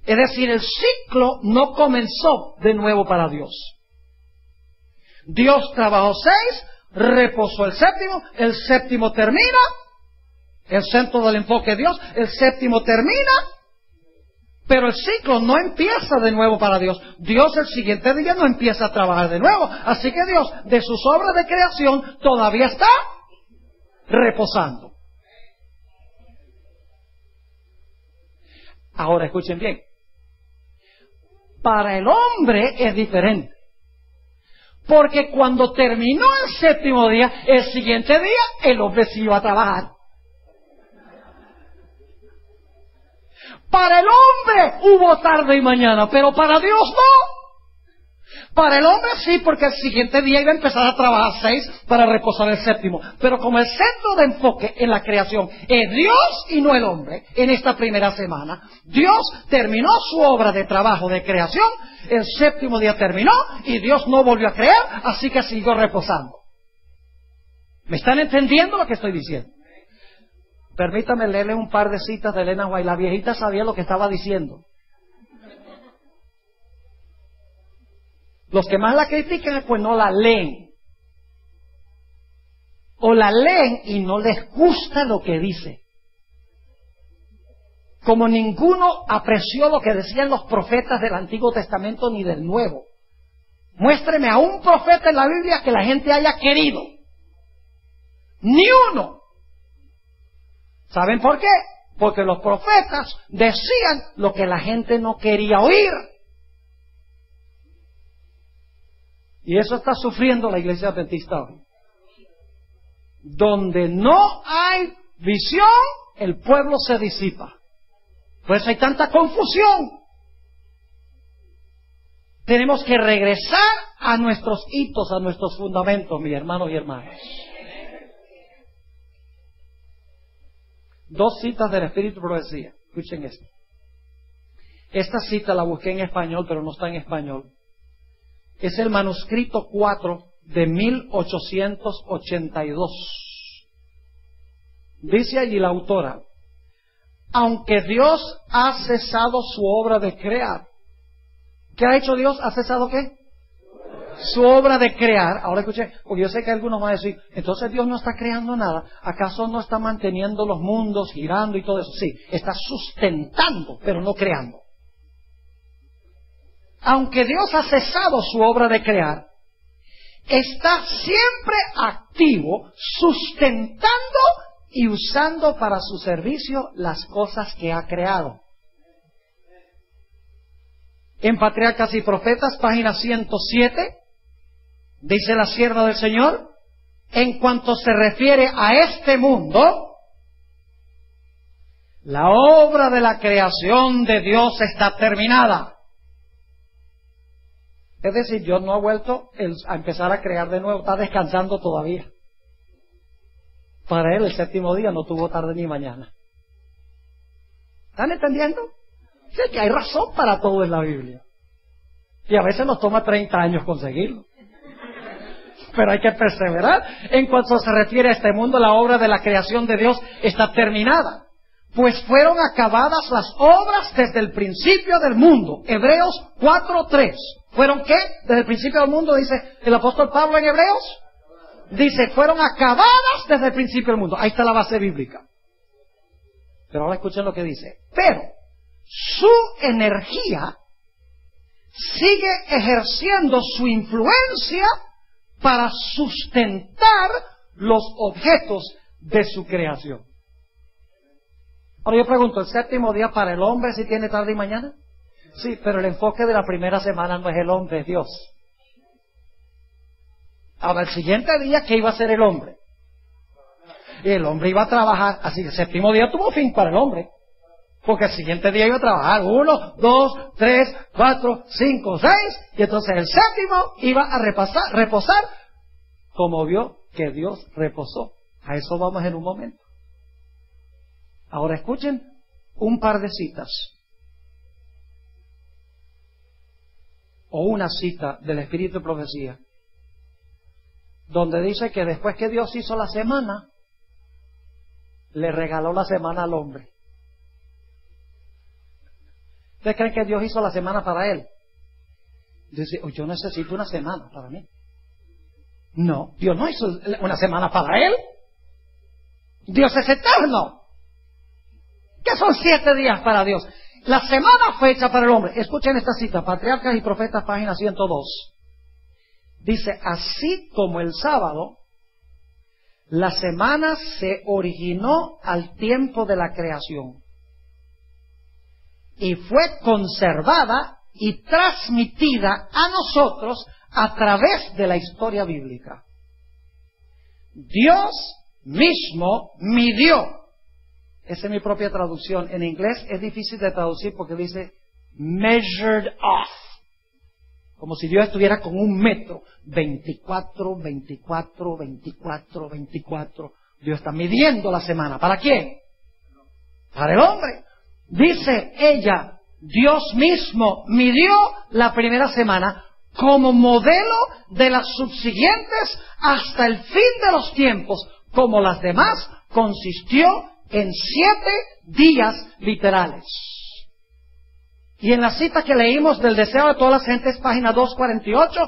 Es decir, el ciclo no comenzó de nuevo para Dios. Dios trabajó 6, reposó el séptimo termina, el centro del enfoque de Dios, el séptimo termina, pero el ciclo no empieza de nuevo para Dios. Dios el siguiente día no empieza a trabajar de nuevo. Así que Dios, de sus obras de creación, todavía está reposando. Ahora escuchen bien. Para el hombre es diferente. Porque cuando terminó el séptimo día, el siguiente día, el hombre sí iba a trabajar. Para el hombre hubo tarde y mañana, pero para Dios no. Para el hombre sí, porque el siguiente día iba a empezar a trabajar 6 para reposar el séptimo. Pero como el centro de enfoque en la creación es Dios y no el hombre, en esta primera semana, Dios terminó su obra de trabajo de creación, el séptimo día terminó y Dios no volvió a crear, así que siguió reposando. ¿Me están entendiendo lo que estoy diciendo? Permítame leerle un par de citas de Elena White. La viejita sabía lo que estaba diciendo. Los que más la critican, pues no la leen. O la leen y no les gusta lo que dice. Como ninguno apreció lo que decían los profetas del Antiguo Testamento ni del Nuevo. Muéstreme a un profeta en la Biblia que la gente haya querido. Ni uno. ¿Saben por qué? Porque los profetas decían lo que la gente no quería oír. Y eso está sufriendo la iglesia adventista hoy. Donde no hay visión, el pueblo se disipa. Por eso hay tanta confusión. Tenemos que regresar a nuestros hitos, a nuestros fundamentos, mis hermanos y hermanas. Dos citas del Espíritu de Profecía. Escuchen esto. Esta cita la busqué en español, pero no está en español. Es el manuscrito 4 de 1882. Dice allí la autora: aunque Dios ha cesado su obra de crear. ¿Qué ha hecho Dios? ¿Ha cesado qué? Su obra de crear. Ahora escuchen, porque yo sé que algunos van a decir, entonces Dios no está creando nada. ¿Acaso no está manteniendo los mundos girando y todo eso? Sí, está sustentando, pero no creando. Aunque Dios ha cesado su obra de crear, está siempre activo, sustentando y usando para su servicio las cosas que ha creado. En Patriarcas y Profetas, página 107, dice la sierva del Señor, en cuanto se refiere a este mundo, la obra de la creación de Dios está terminada. Es decir, Dios no ha vuelto a empezar a crear de nuevo, está descansando todavía. Para Él el séptimo día no tuvo tarde ni mañana. ¿Están entendiendo? Sí, que hay razón para todo en la Biblia. Y a veces nos toma 30 años conseguirlo. Pero hay que perseverar. En cuanto se refiere a este mundo, la obra de la creación de Dios está terminada. Pues fueron acabadas las obras desde el principio del mundo. Hebreos 4:3. ¿Fueron qué? Desde el principio del mundo, dice el apóstol Pablo en Hebreos. Dice, fueron acabadas desde el principio del mundo. Ahí está la base bíblica. Pero ahora escuchen lo que dice. Pero su energía sigue ejerciendo su influencia para sustentar los objetos de su creación. Ahora yo pregunto, ¿el séptimo día para el hombre si tiene tarde y mañana? Sí, pero el enfoque de la primera semana no es el hombre, es Dios. Ahora, el siguiente día, ¿qué iba a hacer el hombre? El hombre iba a trabajar, así que el séptimo día tuvo fin para el hombre. Porque el siguiente día iba a trabajar 1, 2, 3, 4, 5, 6, y entonces el séptimo iba a reposar, como vio que Dios reposó. A eso vamos en un momento. Ahora escuchen un par de citas. O una cita del Espíritu de Profecía, donde dice que después que Dios hizo la semana, le regaló la semana al hombre. ¿Ustedes creen que Dios hizo la semana para él? Dice, oh, yo necesito una semana para mí. No, Dios no hizo una semana para él. Dios es eterno. ¿Qué son 7 días para Dios? La semana fue hecha para el hombre. Escuchen esta cita, Patriarcas y Profetas, página 102. Dice, así como el sábado, la semana se originó al tiempo de la creación y fue conservada y transmitida a nosotros a través de la historia bíblica. Dios mismo midió. Esa es mi propia traducción. En inglés es difícil de traducir porque dice measured off. Como si Dios estuviera con un metro. 24, 24, 24, 24. Dios está midiendo la semana. ¿Para quién? Para el hombre. Dice ella, Dios mismo midió la primera semana como modelo de las subsiguientes hasta el fin de los tiempos, como las demás, consistió en 7 días literales. Y en la cita que leímos del deseo de todas las gentes, página 248,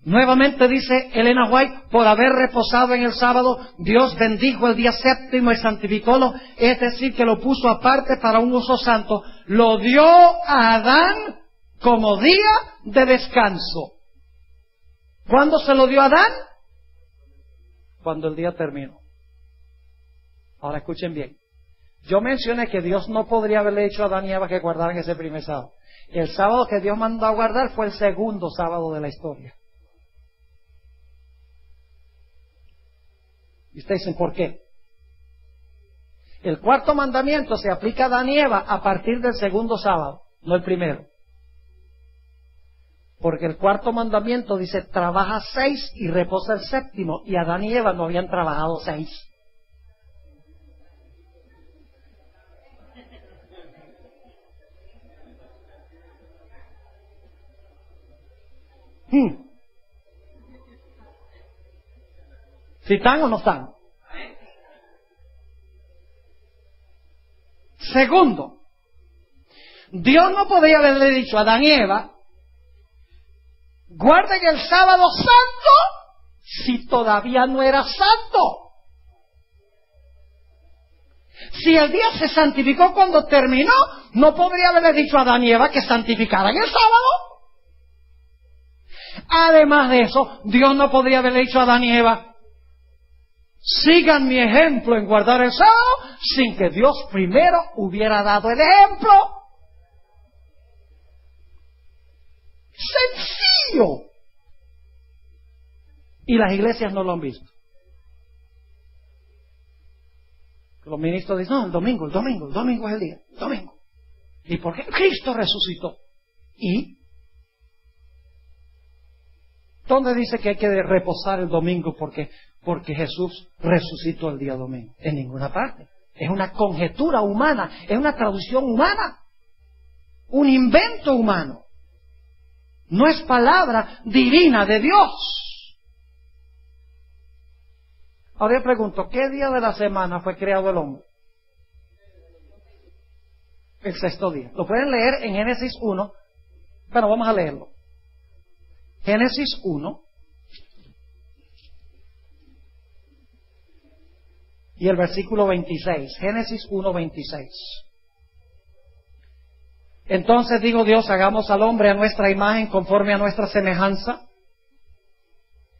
nuevamente dice Elena White, por haber reposado en el sábado, Dios bendijo el día séptimo y santificólo, es decir, que lo puso aparte para un uso santo. Lo dio a Adán como día de descanso. ¿Cuándo se lo dio a Adán? Cuando el día terminó. Ahora escuchen bien. Yo mencioné que Dios no podría haberle dicho a Adán y Eva que guardaran ese primer sábado. El sábado que Dios mandó a guardar fue el segundo sábado de la historia. Y ustedes dicen, ¿por qué? El cuarto mandamiento se aplica a Adán y Eva a partir del segundo sábado, no el primero. Porque el cuarto mandamiento dice, trabaja 6 y reposa el séptimo, y Adán y Eva no habían trabajado 6. ¿Si están o no están? Segundo, Dios no podía haberle dicho a Adán y Eva, guarden el sábado santo, si todavía no era santo. Si el día se santificó cuando terminó, no podría haberle dicho a Adán y Eva que santificaran el sábado. Además de eso, Dios no podría haberle dicho a Adán y Eva, sigan mi ejemplo en guardar el sábado, sin que Dios primero hubiera dado el ejemplo. Sencillo. Y las iglesias no lo han visto. Los ministros dicen, no, el domingo es el día, el domingo. ¿Y por qué? Cristo resucitó. ¿Y? ¿Dónde dice que hay que reposar el domingo porque Jesús resucitó el día domingo? En ninguna parte. Es una conjetura humana, es una traducción humana, un invento humano. No es palabra divina de Dios. Ahora yo pregunto, ¿qué día de la semana fue creado el hombre? El sexto día. Lo pueden leer en Génesis 1. Bueno, vamos a leerlo. Génesis 1 y el versículo 26. Génesis 1, 26. Entonces digo Dios, hagamos al hombre a nuestra imagen conforme a nuestra semejanza,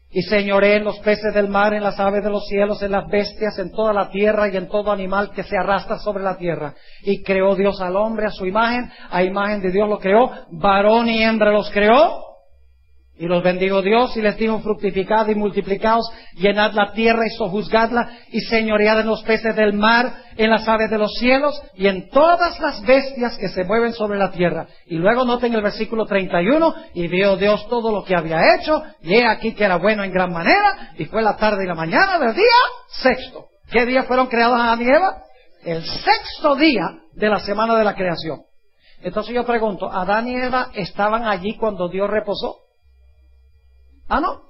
y señoree en los peces del mar, en las aves de los cielos, en las bestias, en toda la tierra y en todo animal que se arrastra sobre la tierra. Y creó Dios al hombre a su imagen, a imagen de Dios lo creó, varón y hembra los creó. Y los bendijo Dios y les dijo, fructificad y multiplicaos, llenad la tierra y sojuzgadla, y señoread en los peces del mar, en las aves de los cielos, y en todas las bestias que se mueven sobre la tierra. Y luego noten el versículo 31, y vio Dios todo lo que había hecho, y he aquí que era bueno en gran manera, y fue la tarde y la mañana del día sexto. ¿Qué día fueron creados Adán y Eva? El sexto día de la semana de la creación. Entonces yo pregunto, ¿Adán y Eva estaban allí cuando Dios reposó? ¿Ah, no?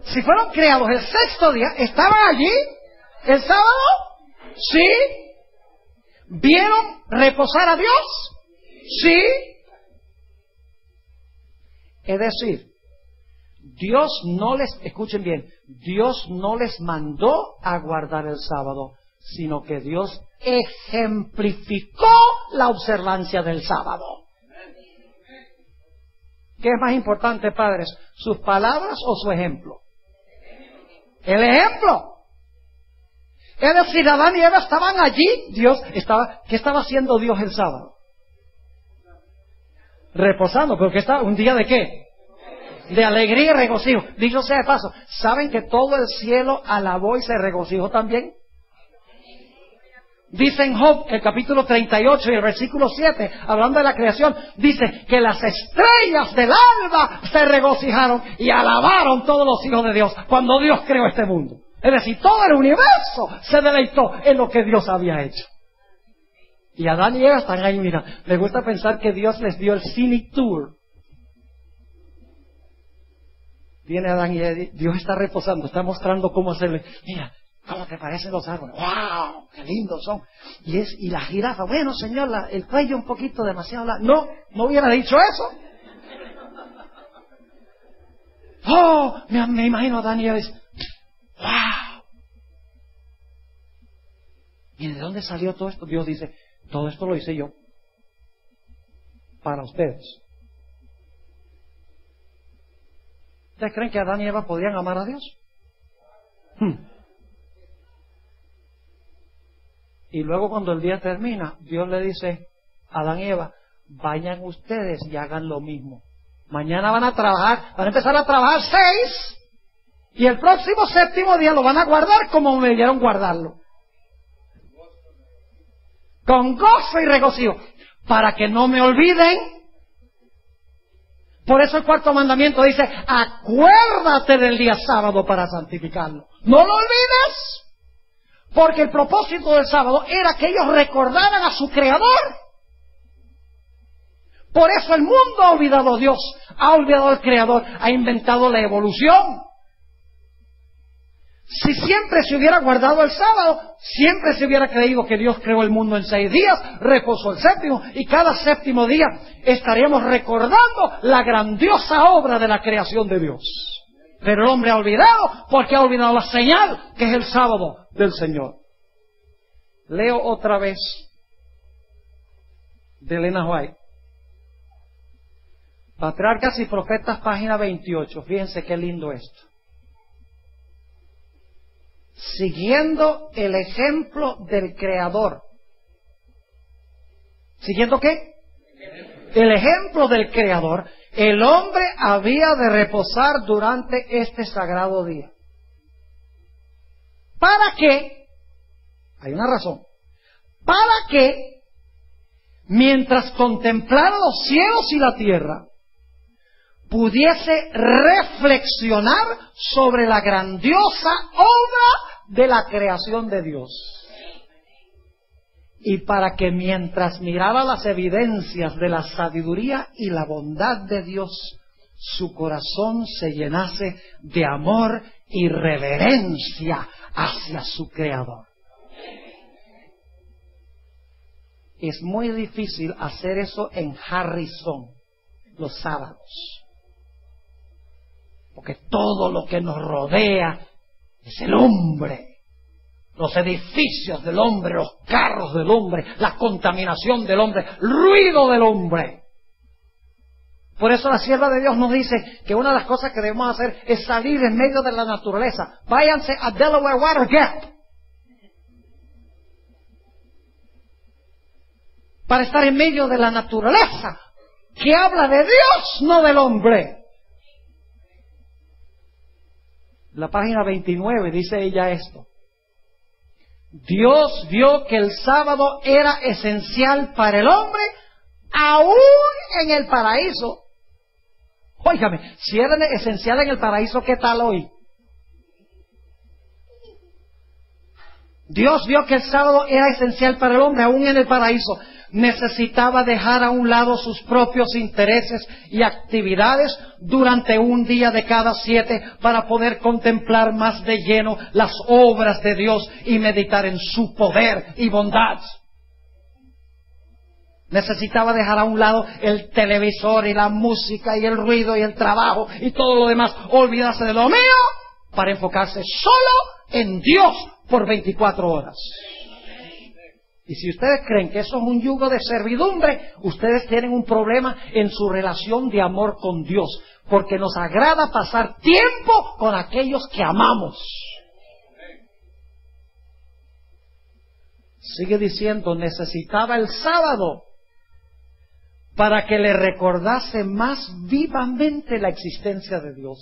Si fueron creados el sexto día, ¿estaban allí el sábado? ¿Sí? ¿Vieron reposar a Dios? ¿Sí? Es decir, Dios no les, escuchen bien, Dios no les mandó a guardar el sábado, sino que Dios ejemplificó la observancia del sábado. ¿Qué es más importante, padres? ¿Sus palabras o su ejemplo? El ejemplo. Es decir, Adán y Eva estaban allí, ¿qué estaba haciendo Dios el sábado? Reposando, porque estaba un día de ¿qué? De alegría y regocijo. Dicho sea de paso, ¿saben que todo el cielo alabó y se regocijó también? Dice en Job, el capítulo 38 y el versículo 7, hablando de la creación, dice que las estrellas del alba se regocijaron y alabaron todos los hijos de Dios cuando Dios creó este mundo. Es decir, todo el universo se deleitó en lo que Dios había hecho. Y Adán y Eva están ahí, mira. Me gusta pensar que Dios les dio el scenic tour. Viene Adán y Eva, Dios está reposando, está mostrando cómo hacerle. Mira, ¿cómo te parecen los árboles? ¡Wow! ¡Qué lindos son! Y la jirafa, bueno, señor, el cuello un poquito demasiado largo. No hubiera dicho eso. ¡Oh! Me imagino a Adán y Eva, ¡wow! ¿Y de dónde salió todo esto? Dios dice, todo esto lo hice yo. Para ustedes. ¿Ustedes creen que Adán y Eva podían amar a Dios? Y luego cuando el día termina, Dios le dice a Adán y Eva, vayan ustedes y hagan lo mismo. Mañana van a trabajar, van a empezar a trabajar 6 y el próximo 7º día lo van a guardar como me dieron guardarlo. Con gozo y regocijo, para que no me olviden. Por eso el 4º mandamiento dice, acuérdate del día sábado para santificarlo. No lo olvides, porque el propósito del sábado era que ellos recordaran a su Creador. Por eso el mundo ha olvidado a Dios, ha olvidado al Creador, ha inventado la evolución. Si siempre se hubiera guardado el sábado, siempre se hubiera creído que Dios creó el mundo en 6 días, reposó el 7º, y cada 7º día estaríamos recordando la grandiosa obra de la creación de Dios. Pero el hombre ha olvidado, porque ha olvidado la señal, que es el sábado del Señor. Leo otra vez de Elena White. Patriarcas y Profetas, página 28. Fíjense qué lindo esto. Siguiendo el ejemplo del Creador. ¿Siguiendo qué? El ejemplo del Creador. El hombre había de reposar durante este sagrado día. ¿Para qué? Hay una razón. Para que, mientras contemplara los cielos y la tierra, pudiese reflexionar sobre la grandiosa obra de la creación de Dios. Y para que mientras miraba las evidencias de la sabiduría y la bondad de Dios, su corazón se llenase de amor y reverencia hacia su Creador. Es muy difícil hacer eso en Harrison los sábados. Porque todo lo que nos rodea es el hombre. Los edificios del hombre, los carros del hombre, la contaminación del hombre, el ruido del hombre. Por eso la sierva de Dios nos dice que una de las cosas que debemos hacer es salir en medio de la naturaleza. Váyanse a Delaware Water Gap para estar en medio de la naturaleza que habla de Dios, no del hombre. La página 29 dice ella esto. Dios vio que el sábado era esencial para el hombre, aún en el paraíso. Óigame, si era esencial en el paraíso, ¿qué tal hoy? Dios vio que el sábado era esencial para el hombre, aún en el paraíso. Necesitaba dejar a un lado sus propios intereses y actividades durante un día de cada 7 para poder contemplar más de lleno las obras de Dios y meditar en su poder y bondad. Necesitaba dejar a un lado el televisor y la música y el ruido y el trabajo y todo lo demás, olvidarse de lo mío para enfocarse solo en Dios por 24 horas. Y si ustedes creen que eso es un yugo de servidumbre, ustedes tienen un problema en su relación de amor con Dios, porque nos agrada pasar tiempo con aquellos que amamos. Sigue diciendo, necesitaba el sábado para que le recordase más vivamente la existencia de Dios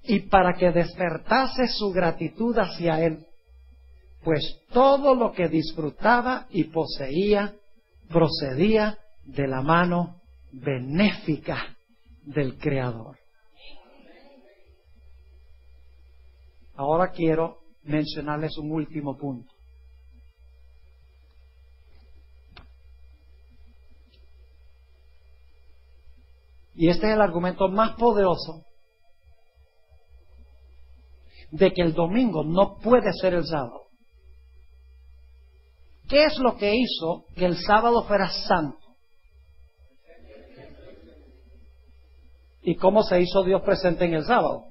y para que despertase su gratitud hacia Él. Pues todo lo que disfrutaba y poseía procedía de la mano benéfica del Creador. Ahora quiero mencionarles un último punto. y este es el argumento más poderoso, de que el domingo no puede ser el sábado. ¿Qué es lo que hizo que el sábado fuera santo? ¿Y cómo se hizo Dios presente en el sábado?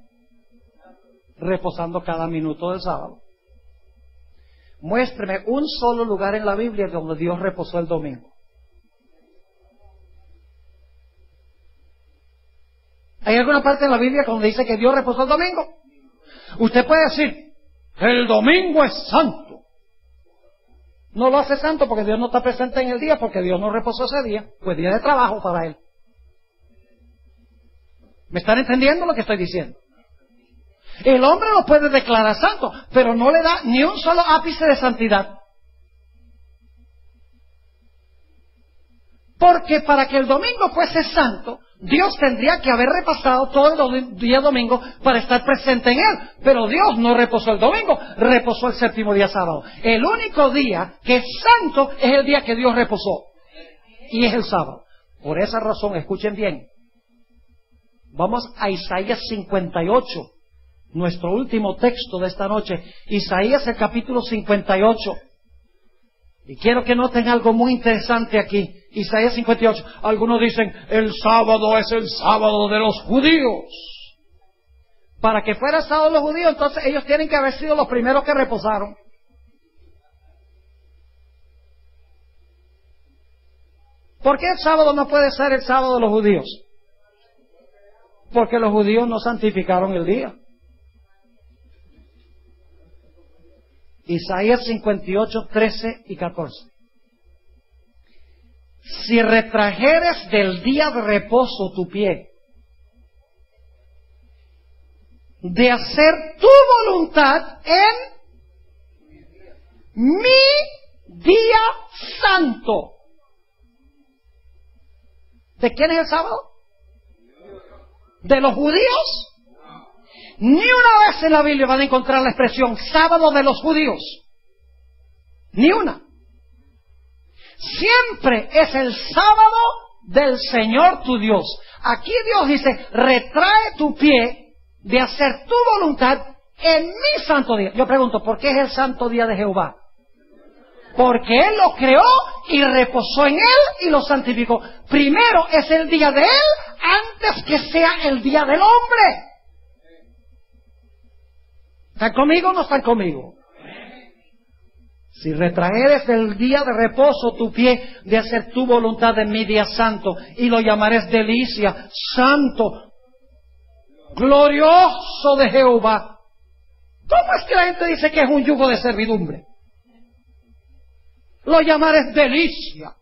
Reposando cada minuto del sábado. Muéstreme un solo lugar en la Biblia donde Dios reposó el domingo. ¿Hay alguna parte en la Biblia donde dice que Dios reposó el domingo? Usted puede decir, el domingo es santo. No lo hace santo porque Dios no está presente en el día, porque Dios no reposó ese día, pues día de trabajo para Él. ¿Me están entendiendo lo que estoy diciendo? El hombre lo puede declarar santo, pero no le da ni un solo ápice de santidad. Porque para que el domingo fuese santo, Dios tendría que haber repasado todo el día domingo para estar presente en él. Pero Dios no reposó el domingo, reposó el séptimo día sábado. El único día que es santo es el día que Dios reposó. Y es el sábado. Por esa razón, escuchen bien. Vamos a Isaías 58, nuestro último texto de esta noche. Isaías, el capítulo 58. Y quiero que noten algo muy interesante aquí. Isaías 58. Algunos dicen, el sábado es el sábado de los judíos. Para que fuera el sábado de los judíos, entonces ellos tienen que haber sido los primeros que reposaron. ¿Por qué el sábado no puede ser el sábado de los judíos? Porque los judíos no santificaron el día. Isaías 58, 13 y 14. Si retrajeres del día de reposo tu pie, de hacer tu voluntad en mi día santo. ¿De quién es el sábado? ¿De los judíos? Ni una vez en la Biblia van a encontrar la expresión sábado de los judíos. Ni una. Siempre es el sábado del Señor tu Dios. Aquí Dios dice, retrae tu pie de hacer tu voluntad en mi santo día. Yo pregunto, ¿por qué es el santo día de Jehová? Porque Él lo creó y reposó en Él y lo santificó. Primero es el día de Él antes que sea el día del hombre. ¿Están conmigo o no están conmigo? Si retraeres del día de reposo tu pie de hacer tu voluntad en mi día santo, y lo llamares delicia, santo, glorioso de Jehová. ¿Cómo es que la gente dice que es un yugo de servidumbre? Lo llamares delicia,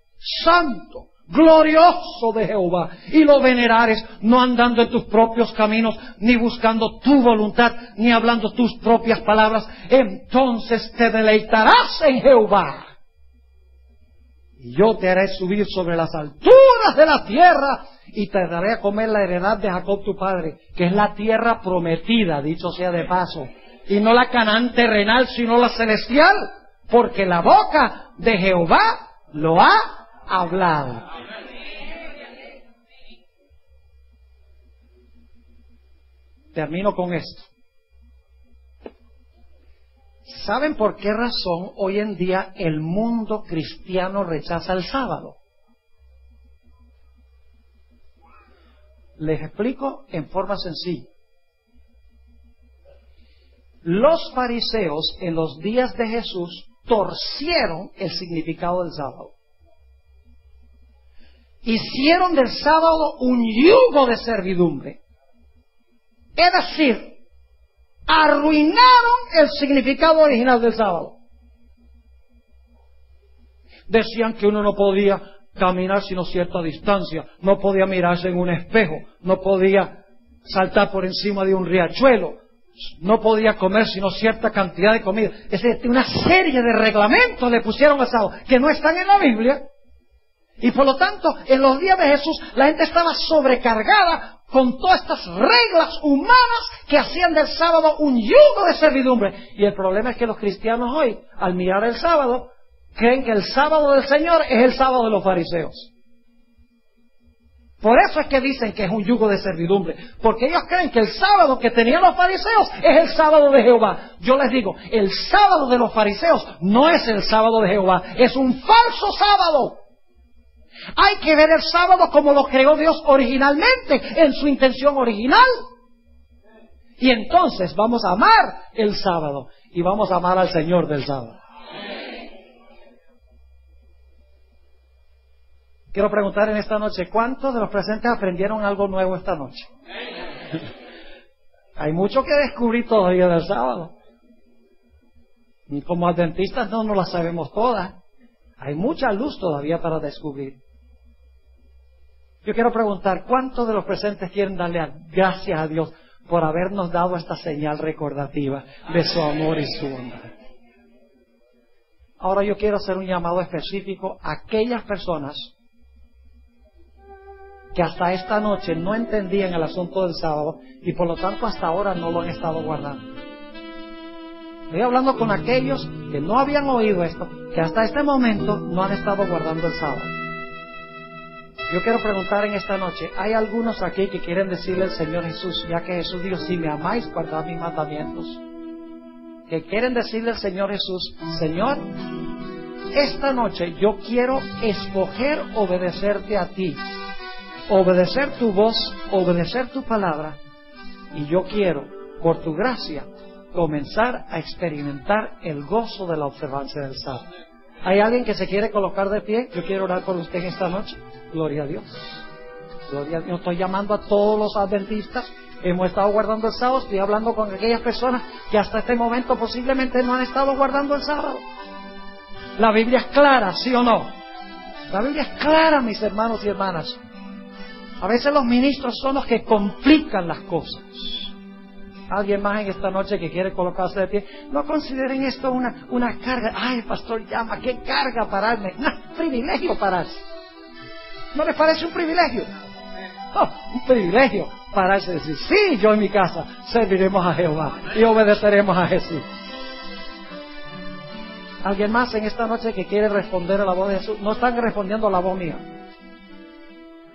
santo, glorioso de Jehová, y lo venerares, no andando en tus propios caminos, ni buscando tu voluntad, ni hablando tus propias palabras. Entonces te deleitarás en Jehová, y yo te haré subir sobre las alturas de la tierra, y te daré a comer la heredad de Jacob tu padre, que es la tierra prometida, dicho sea de paso, y no la Canaán terrenal, sino la celestial, porque la boca de Jehová lo ha hablado. Termino con esto. ¿Saben por qué razón hoy en día el mundo cristiano rechaza el sábado? Les explico en forma sencilla. Los fariseos en los días de Jesús torcieron el significado del sábado. Hicieron del sábado un yugo de servidumbre. Es decir, arruinaron el significado original del sábado. Decían que uno no podía caminar sino cierta distancia, no podía mirarse en un espejo, no podía saltar por encima de un riachuelo, no podía comer sino cierta cantidad de comida. Es decir, una serie de reglamentos le pusieron al sábado que no están en la Biblia. Y por lo tanto, en los días de Jesús, la gente estaba sobrecargada con todas estas reglas humanas que hacían del sábado un yugo de servidumbre. Y el problema es que los cristianos hoy, al mirar el sábado, creen que el sábado del Señor es el sábado de los fariseos. Por eso es que dicen que es un yugo de servidumbre, porque ellos creen que el sábado que tenían los fariseos es el sábado de Jehová. Yo les digo, el sábado de los fariseos no es el sábado de Jehová, es un falso sábado. Hay que ver el sábado como lo creó Dios originalmente, en su intención original. Y entonces vamos a amar el sábado y vamos a amar al Señor del sábado. Quiero preguntar en esta noche, ¿cuántos de los presentes aprendieron algo nuevo esta noche? Hay mucho que descubrir todavía del sábado. Y como adventistas no nos las sabemos todas. Hay mucha luz todavía para descubrir. Yo quiero preguntar, ¿cuántos de los presentes quieren darle gracias a Dios por habernos dado esta señal recordativa de su amor y su bondad? Ahora yo quiero hacer un llamado específico a aquellas personas que hasta esta noche no entendían el asunto del sábado y por lo tanto hasta ahora no lo han estado guardando. Estoy hablando con aquellos que no habían oído esto, que hasta este momento no han estado guardando el sábado. Yo quiero preguntar en esta noche, ¿hay algunos aquí que quieren decirle al Señor Jesús, ya que Jesús dijo, si me amáis, guardad mis mandamientos? Que quieren decirle al Señor Jesús, Señor, esta noche yo quiero escoger obedecerte a ti, obedecer tu voz, obedecer tu palabra, y yo quiero, por tu gracia, comenzar a experimentar el gozo de la observancia del sábado. ¿Hay alguien que se quiere colocar de pie? Yo quiero orar por usted en esta noche. Gloria a Dios. Gloria a Dios. Estoy llamando a todos los adventistas. Hemos estado guardando el sábado. Estoy hablando con aquellas personas que hasta este momento posiblemente no han estado guardando el sábado. La Biblia es clara, ¿sí o no? La Biblia es clara, mis hermanos y hermanas. A veces los ministros son los que complican las cosas. Alguien más en esta noche que quiere colocarse de pie, no consideren esto una carga. Ay, el pastor llama, qué carga pararme. No, es un privilegio pararse. ¿No les parece un privilegio? Oh, un privilegio pararse y decir, sí, yo en mi casa serviremos a Jehová y obedeceremos a Jesús. ¿Alguien más en esta noche que quiere responder a la voz de Jesús? No están respondiendo a la voz mía.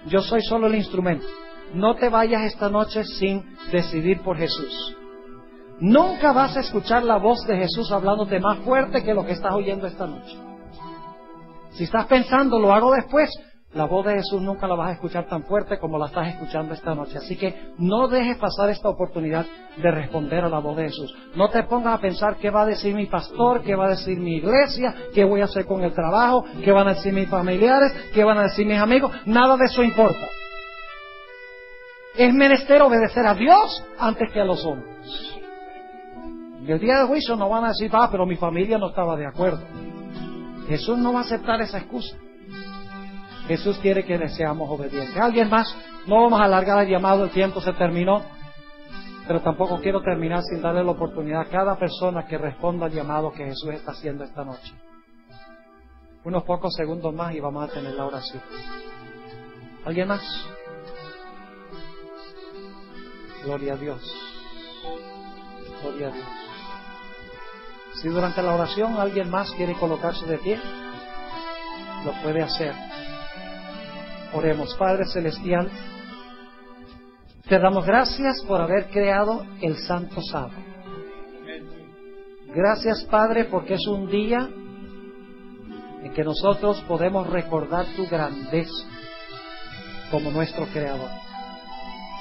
Yo soy solo el instrumento. No te vayas esta noche sin decidir por Jesús. Nunca vas a escuchar la voz de Jesús hablándote más fuerte que lo que estás oyendo esta noche. Si estás pensando, lo hago después, la voz de Jesús nunca la vas a escuchar tan fuerte como la estás escuchando esta noche. Así que no dejes pasar esta oportunidad de responder a la voz de Jesús. No te pongas a pensar qué va a decir mi pastor, qué va a decir mi iglesia, qué voy a hacer con el trabajo, qué van a decir mis familiares, qué van a decir mis amigos. Nada de eso importa. Es menester obedecer a Dios antes que a los hombres. Y el día de juicio no van a decir, pero mi familia no estaba de acuerdo. Jesús no va a aceptar esa excusa. Jesús quiere que seamos obedientes. ¿Alguien más? No vamos a alargar el llamado, el tiempo se terminó. Pero tampoco quiero terminar sin darle la oportunidad a cada persona que responda al llamado que Jesús está haciendo esta noche. Unos pocos segundos más y vamos a tener la oración. ¿Alguien más? Gloria a Dios. Gloria a Dios. Si durante la oración alguien más quiere colocarse de pie, lo puede hacer. Oremos. Padre Celestial, te damos gracias por haber creado el Santo Sábado. Gracias, Padre, porque es un día en que nosotros podemos recordar tu grandeza como nuestro Creador.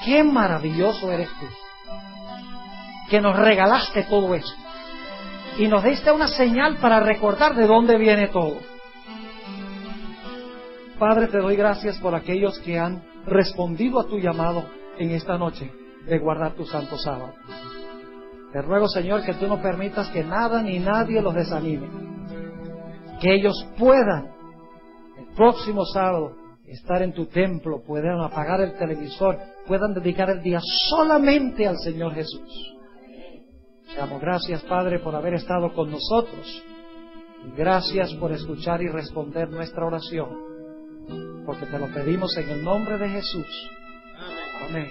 ¡Qué maravilloso eres tú! Que nos regalaste todo eso. Y nos diste una señal para recordar de dónde viene todo. Padre, te doy gracias por aquellos que han respondido a tu llamado en esta noche de guardar tu santo sábado. Te ruego, Señor, que tú no permitas que nada ni nadie los desanime. Que ellos puedan, el próximo sábado, estar en tu templo, puedan apagar el televisor, puedan dedicar el día solamente al Señor Jesús. Te damos gracias, Padre, por haber estado con nosotros. Y gracias por escuchar y responder nuestra oración. Porque te lo pedimos en el nombre de Jesús. Amén.